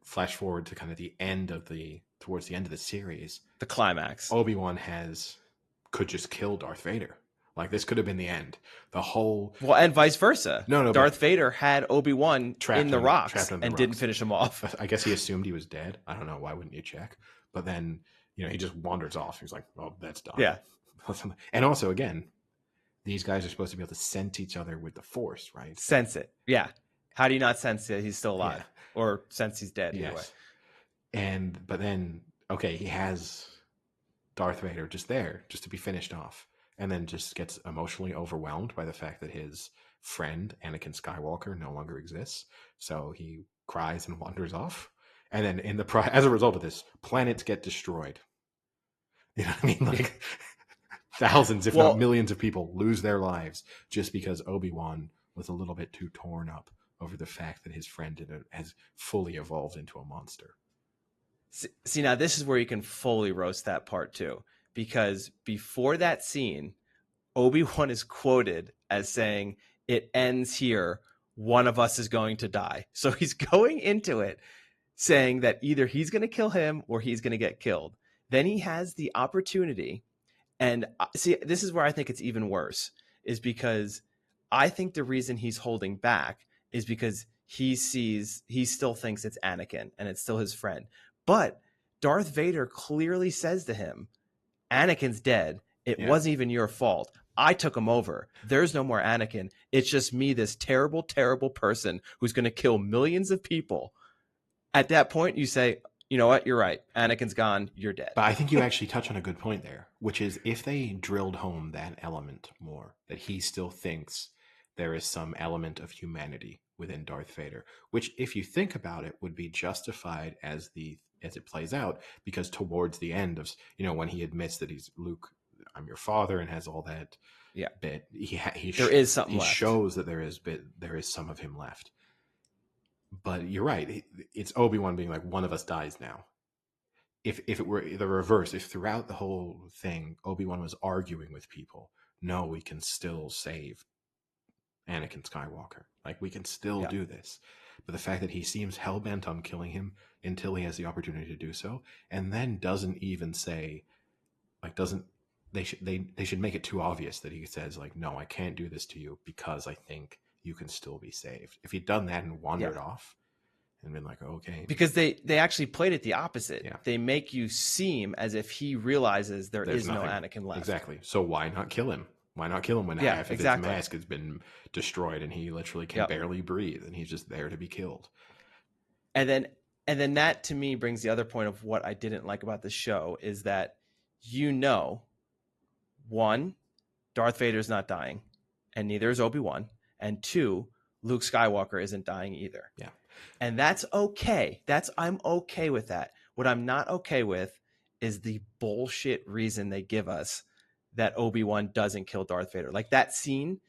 flash forward to kind of towards the end of the series, the climax. Obi-Wan could just kill Darth Vader. Like this could have been the end. The whole Well, and vice versa. no, but Darth Vader had Obi-Wan in the trapped rocks under the and didn't rocks. finish him off. I guess he assumed he was dead. I don't know. Why wouldn't you check? But then, he just wanders off. He's like, oh, that's done. Yeah. And also, again, these guys are supposed to be able to sense each other with the Force, right? Sense it. Yeah. How do you not sense that he's still Yeah. alive? Or sense he's dead, either way. Yes. But then, okay, he has Darth Vader just there, just to be finished off. And then just gets emotionally overwhelmed by the fact that his friend, Anakin Skywalker, no longer exists. So he cries and wanders off. And then as a result of this, planets get destroyed. You know what I mean? Like thousands, if not millions of people lose their lives just because Obi-Wan was a little bit too torn up over the fact that his friend has fully evolved into a monster. See, now this is where you can fully roast that part too. Because before that scene, Obi-Wan is quoted as saying, "It ends here. One of us is going to die." So he's going into it saying that either he's going to kill him or he's going to get killed. Then he has the opportunity. And see, this is where I think it's even worse, is because I think the reason he's holding back is because he still thinks it's Anakin and it's still his friend. But Darth Vader clearly says to him, Anakin's dead. It wasn't even your fault. I took him over. There's no more Anakin. It's just me, this terrible, terrible person who's going to kill millions of people. At that point, you say, you know what? You're right. Anakin's gone. You're dead. But I think you actually touch on a good point there, which is if they drilled home that element more, that he still thinks there is some element of humanity within Darth Vader, which, if you think about it, would be justified as it plays out, because towards the end of when he admits that he's Luke, I'm your father, and has all that bit, there is something he left. shows that there is some of him left. But you're right, it's Obi-Wan being like, one of us dies now. If it were the reverse, if throughout the whole thing Obi-Wan was arguing with people, no, we can still save Anakin Skywalker. Like, we can still do this. But the fact that he seems hell-bent on killing him until he has the opportunity to do so, and then doesn't even say, like, they should make it too obvious that he says, like, no, I can't do this to you because I think you can still be saved. If he'd done that and wandered off and been like, okay. Because they actually played it the opposite. Yeah. They make you seem as if he realizes there's no Anakin left. Exactly. So why not kill him? Why not kill him when half of his mask has been destroyed and he literally can barely breathe and he's just there to be killed? And then that to me brings the other point of what I didn't like about the show is that, one, Darth Vader's not dying, and neither is Obi-Wan, and two, Luke Skywalker isn't dying either. Yeah. And that's okay. I'm okay with that. What I'm not okay with is the bullshit reason they give us that Obi-Wan doesn't kill Darth Vader. Like, that scene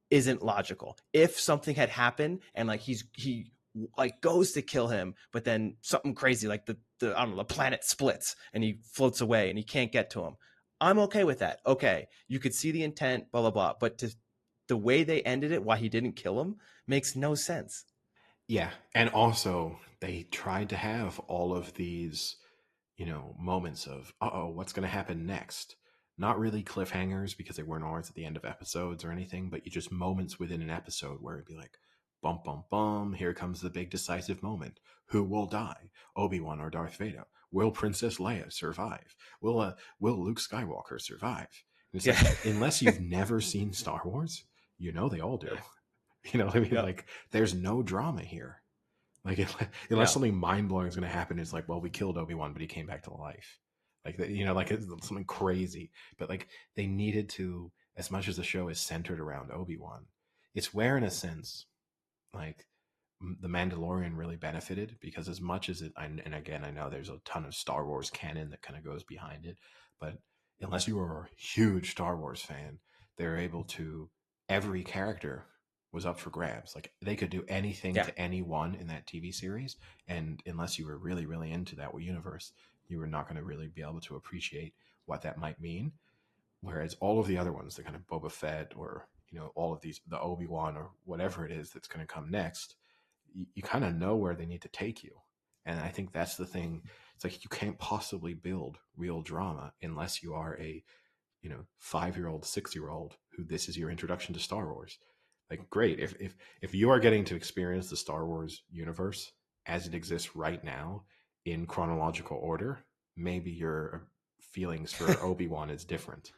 isn't logical. If something had happened and like he like goes to kill him, but then something crazy like the I don't know, the planet splits and he floats away and he can't get to him, I'm okay with that. Okay, you could see the intent, blah blah blah, but the way they ended it, why he didn't kill him, makes no sense. Yeah, and also they tried to have all of these, moments of, what's going to happen next? Not really cliffhangers, because they weren't always at the end of episodes or anything, but you just moments within an episode where it'd be like, bum, bum, bum, here comes the big decisive moment. Who will die? Obi-Wan or Darth Vader? Will Princess Leia survive? Will Luke Skywalker survive? And it's like, unless you've never seen Star Wars, they all do. You know what I mean? Like, there's no drama here. Like, unless something mind-blowing is going to happen, it's like, well, we killed Obi-Wan, but he came back to life. Like, like it's something crazy. But, like, they needed to, as much as the show is centered around Obi-Wan, it's where, in a sense, like, The Mandalorian really benefited, because as much as it, and again, I know there's a ton of Star Wars canon that kind of goes behind it, but unless you were a huge Star Wars fan, they're able to, every character was up for grabs. Like, they could do anything to anyone in that TV series, and unless you were really, really into that universe, you were not going to really be able to appreciate what that might mean. Whereas all of the other ones, the kind of Boba Fett, or all of these, the Obi-Wan, or whatever it is that's going to come next, you kind of know where they need to take you. And I think that's the thing. It's like, you can't possibly build real drama unless you are a 5-year-old, 6-year-old who this is your introduction to Star Wars. Like, great. If you are getting to experience the Star Wars universe as it exists right now in chronological order, maybe your feelings for Obi-Wan is different.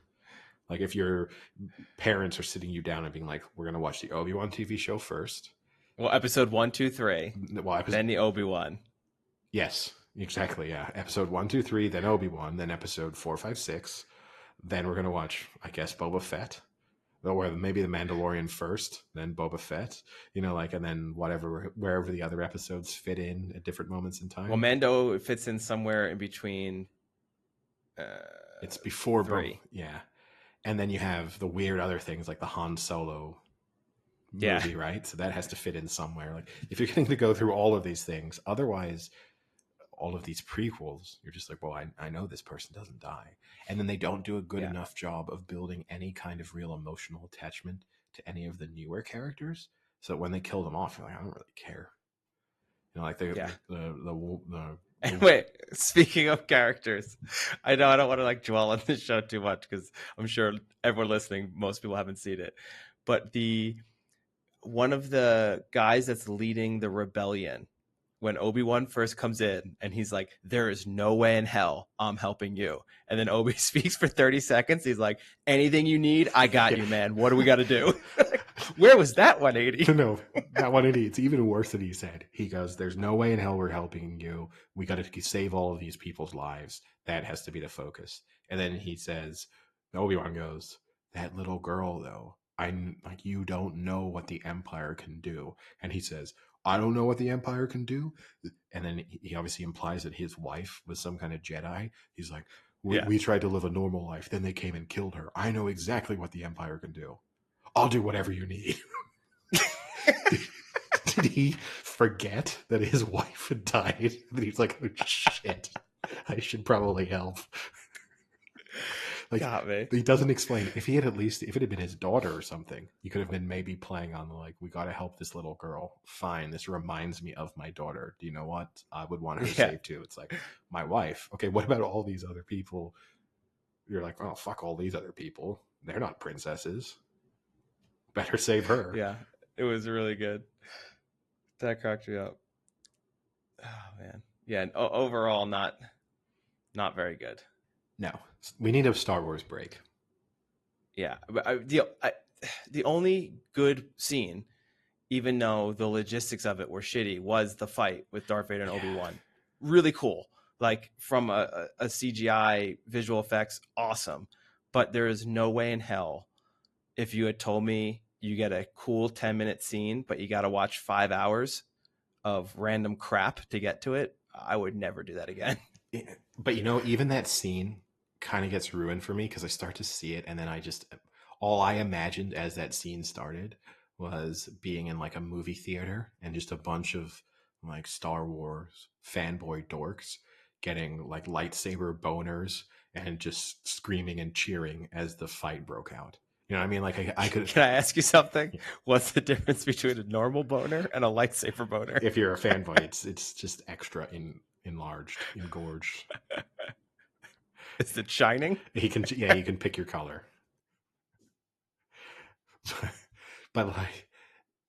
Like, if your parents are sitting you down and being like, we're going to watch the Obi-Wan TV show first. Well, episode 1, 2, 3, Well, then the Obi-Wan. Yes, exactly. Yeah. Episode 1, 2, 3, then Obi-Wan, then episode 4, 5, 6. Then we're going to watch, I guess, Boba Fett. Or maybe the Mandalorian first, then Boba Fett, and then wherever the other episodes fit in at different moments in time. Well, Mando fits in somewhere in between. It's before 3. Yeah. And then you have the weird other things like the Han Solo movie, right? So that has to fit in somewhere. Like, if you're getting to go through all of these things, otherwise, all of these prequels, you're just like, well, I know this person doesn't die. And then they don't do a good enough job of building any kind of real emotional attachment to any of the newer characters. So when they kill them off, you're like, I don't really care. Anyway, speaking of characters, I know I don't want to dwell on this show too much because I'm sure everyone listening, most people haven't seen it. But one of the guys that's leading the rebellion, when Obi-Wan first comes in and he's like, there is no way in hell I'm helping you. And then Obi speaks for 30 seconds. He's like, anything you need, I got you, man. What do we got to do? Where was that 180? No, that 180. It's even worse than he said. He goes, there's no way in hell we're helping you. We got to save all of these people's lives. That has to be the focus. And then he says, Obi-Wan goes, that little girl, though, you don't know what the Empire can do. And he says, I don't know what the Empire can do. And then he obviously implies that his wife was some kind of Jedi. He's like, we tried to live a normal life. Then they came and killed her. I know exactly what the Empire can do. I'll do whatever you need. Did he forget that his wife had died? And he's like, oh, shit, I should probably help. Got me. He doesn't explain. If it had been his daughter or something, he could have been maybe playing on we got to help this little girl. Fine, this reminds me of my daughter. Do you know what? I would want her saved too. It's like, my wife. Okay, what about all these other people? You're like, oh, fuck all these other people. They're not princesses. Better save her. Yeah, it was really good. That cracked me up. Oh man, yeah. Overall, not very good. No, we need a Star Wars break. Yeah, but the only good scene, even though the logistics of it were shitty, was the fight with Darth Vader and Obi-Wan. Really cool. Like, from a CGI visual effects, awesome. But there is no way in hell, if you had told me you get a cool 10-minute scene, but you got to watch 5 hours of random crap to get to it, I would never do that again. But even that scene kind of gets ruined for me because I start to see it, and then all I imagined as that scene started was being in a movie theater and just a bunch of Star Wars fanboy dorks getting lightsaber boners and just screaming and cheering as the fight broke out. You know what I mean? I could. Can I ask you something? What's the difference between a normal boner and a lightsaber boner? If you're a fanboy, it's just extra enlarged, engorged. Is it shining? You can pick your color. But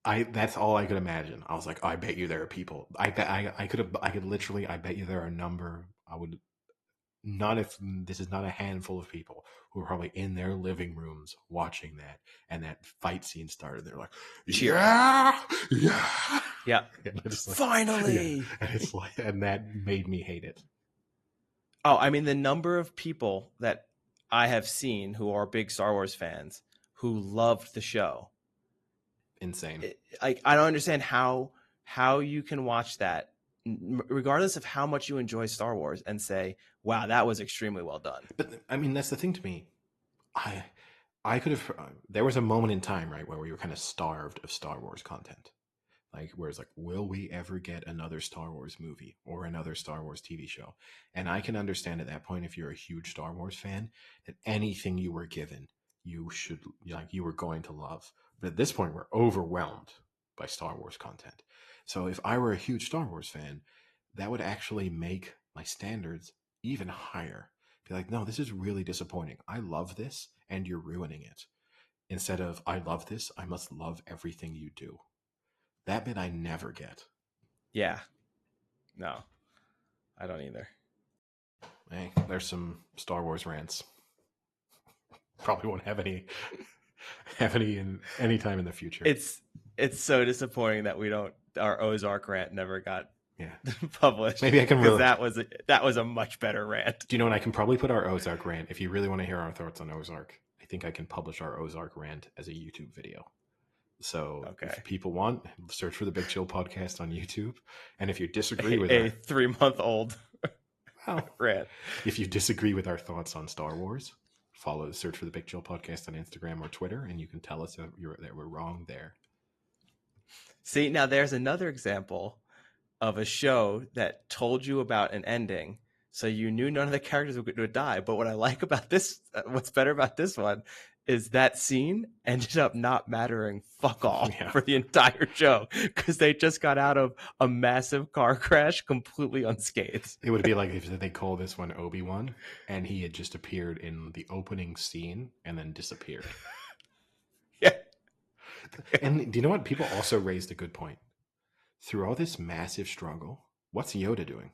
that's all I could imagine. I was like, I bet you there are people. I bet you there are a number. I would not, if this is not a handful of people who are probably in their living rooms watching that, and that fight scene started. They're like, yeah. Finally. Yeah. And that made me hate it. Oh, I mean, the number of people that I have seen who are big Star Wars fans who loved the show. Insane. I don't understand how you can watch that, regardless of how much you enjoy Star Wars, and say, wow, that was extremely well done. But I mean, that's the thing to me. I could have, there was a moment in time, right, where we were kind of starved of Star Wars content. Where it's will we ever get another Star Wars movie or another Star Wars TV show? And I can understand at that point, if you're a huge Star Wars fan, that anything you were given, you were going to love. But at this point, we're overwhelmed by Star Wars content. So if I were a huge Star Wars fan, that would actually make my standards even higher. Be like, no, this is really disappointing. I love this and you're ruining it. Instead of, I love this, I must love everything you do. That bit I never get. Yeah. No, I don't either. Hey, there's some Star Wars rants. Probably won't have any in any time in the future. It's so disappointing that our Ozark rant never got published. Maybe I can because that was a much better rant. Do you know what? I can probably put our Ozark rant. If you really want to hear our thoughts on Ozark, I think I can publish our Ozark rant as a YouTube video. So if people want, search for the Big Chill podcast on YouTube. And if you disagree with a 3-month-old rant, if you disagree with our thoughts on Star Wars, search for the Big Chill podcast on Instagram or Twitter, and you can tell us that we're wrong there. See, now there's another example of a show that told you about an ending, so you knew none of the characters would die. But what I like about this, what's better about this one, is that scene ended up not mattering fuck all for the entire show because they just got out of a massive car crash completely unscathed. It would be like if they call this one Obi-Wan and he had just appeared in the opening scene and then disappeared. Yeah. And do you know what? People also raised a good point. Through all this massive struggle, what's Yoda doing?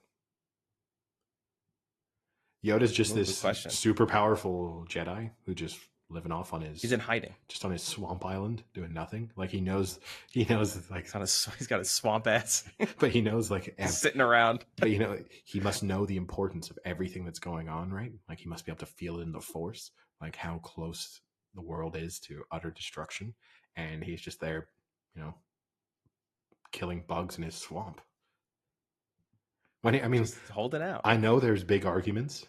Yoda's just this super powerful Jedi who just living off on he's in hiding, just on his swamp island doing nothing. Like he knows like he's got his swamp ass, but he knows like sitting around. But he must know the importance of everything that's going on, right? Like he must be able to feel it in the Force, like how close the world is to utter destruction, and he's just there, killing bugs in his swamp. Just holding out. I know there's big arguments.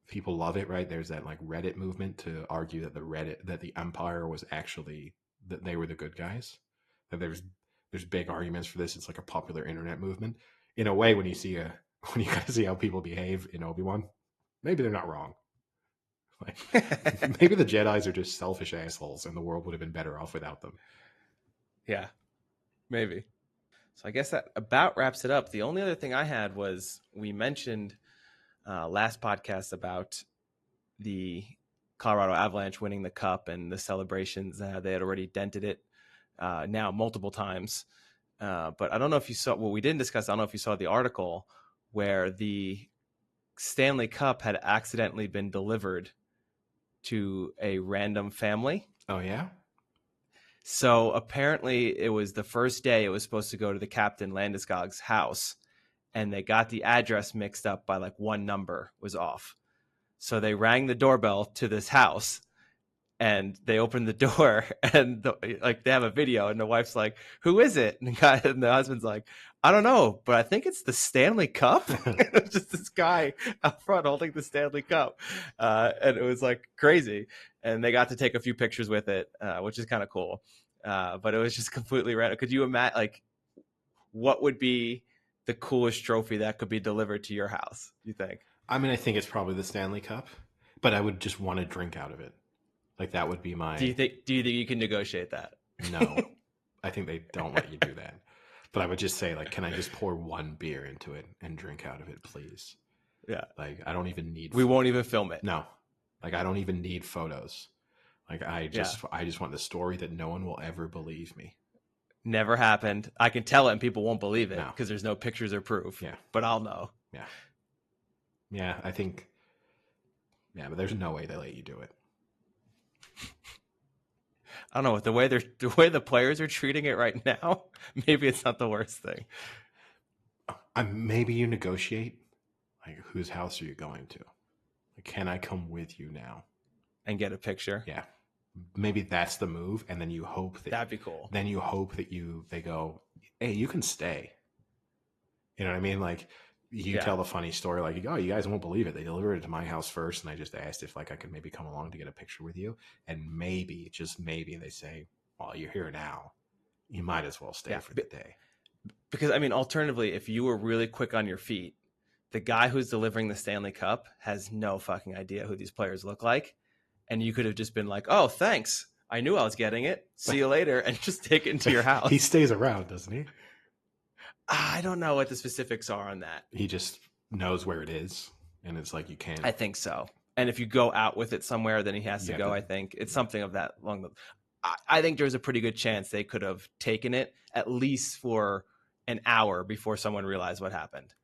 People love it, right? There's that like Reddit movement to argue that the Empire was actually that they were the good guys. That there's big arguments for this. It's like a popular internet movement. In a way, when you kind of see how people behave in Obi-Wan, maybe they're not wrong. Like maybe the Jedis are just selfish assholes, and the world would have been better off without them. Yeah, maybe. So I guess that about wraps it up. The only other thing I had was we mentioned last podcast about the Colorado Avalanche winning the cup and the celebrations. They had already dented it now multiple times. But I don't know if you saw what we didn't discuss. I don't know if you saw the article where the Stanley Cup had accidentally been delivered to a random family. Oh, yeah? So apparently it was the first day it was supposed to go to the Captain Landeskog's house, and they got the address mixed up by like one number was off. So they rang the doorbell to this house, and they opened the door, and they have a video, and the wife's like, "Who is it?" And the husband's like, "I don't know, but I think it's the Stanley Cup." It's just this guy out front holding the Stanley Cup, and it was like crazy. And they got to take a few pictures with it, which is kind of cool. But it was just completely random. Could you imagine, like, what would be the coolest trophy that could be delivered to your house, you think? I mean, I think it's probably the Stanley Cup, but I would just want to drink out of it. Like, that would be my... Do you think you can negotiate that? No. I think they don't let you do that. But I would just say, like, can I just pour one beer into it and drink out of it, please? Yeah. Like, I don't even need... We won't even film it. No. Like, I don't even need photos. Like, I just want the story that no one will ever believe me. Never happened. I can tell it and people won't believe it because there's no pictures or proof. Yeah. But I'll know. Yeah. Yeah, I think... Yeah, but there's no way they let you do it. I don't know. The way the players are treating it right now, maybe it's not the worst thing. Maybe you negotiate. Like, whose house are you going to? Like, can I come with you now? And get a picture? Yeah. Maybe that's the move, and then you hope that'd be cool. Then you hope that they go, hey, you can stay. You know what I mean? Like, you tell the funny story, like, oh, you guys won't believe it. They delivered it to my house first, and I just asked if, like, I could maybe come along to get a picture with you. And maybe, just maybe, they say, well, you're here now. You might as well stay for the day. Because, I mean, alternatively, if you were really quick on your feet, the guy who's delivering the Stanley Cup has no fucking idea who these players look like. And you could have just been like, oh, thanks. I knew I was getting it. See you later. And just take it into your house. He stays around, doesn't he? I don't know what the specifics are on that. He just knows where it is. and it's like you can't. I think so. And if you go out with it somewhere, then he has to go. I think it's something of that along the. I think there's a pretty good chance they could have taken it at least for an hour before someone realized what happened.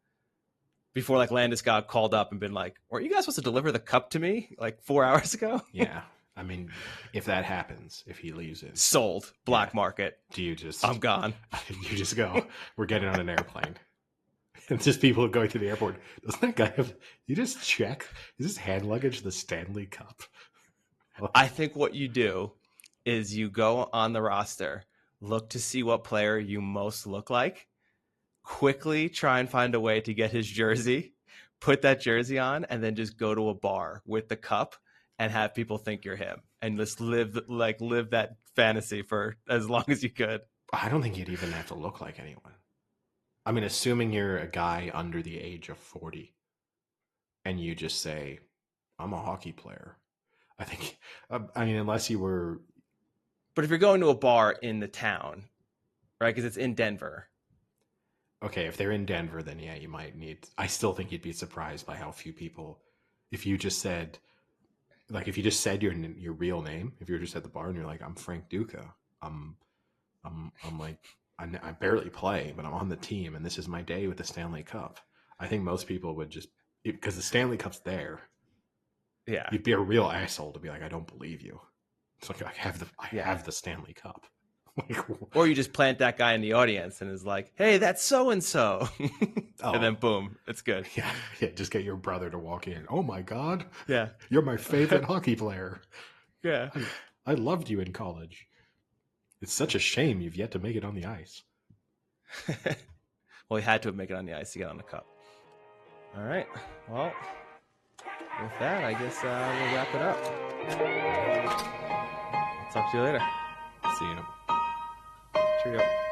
Before like Landis got called up and been like, "Weren't you guys supposed to deliver the cup to me like 4 hours ago?" Yeah, I mean, if that happens, if he leaves it, Sold, black market. Do you just? I'm gone. You just go. We're getting on an airplane. It's just people going to the airport. Doesn't that guy have? You just check. Is his hand luggage the Stanley Cup? I think what you do is you go on the roster, look to see what player you most look like, quickly try and find a way to get his jersey, put that jersey on, and then just go to a bar with the cup and have people think you're him, and just live that fantasy for as long as you could. I don't think you'd even have to look like anyone. I mean, assuming you're a guy under the age of 40 and you just say, I'm a hockey player. I think, I mean, unless you were. But if you're going to a bar in the town, right, because it's in Denver. Okay, if they're in Denver, then yeah, you might need. I still think you'd be surprised by how few people, if you just said, like, if you just said your real name, if you were just at the bar and you're like, I'm Frank Duca, I'm like, I barely play, but I'm on the team, and this is my day with the Stanley Cup. I think most people would just, because the Stanley Cup's there. Yeah, you'd be a real asshole to be like, I don't believe you. It's like I have the Stanley Cup. Or you just plant that guy in the audience and is like, hey, that's so and so, and then boom, it's good. Yeah, just get your brother to walk in. Oh my God, yeah, you're my favorite hockey player. Yeah, I loved you in college. It's such a shame you've yet to make it on the ice. Well, he had to make it on the ice to get on the cup. All right. Well, with that, I guess we'll wrap it up. I'll talk to you later. See you. Cheerio.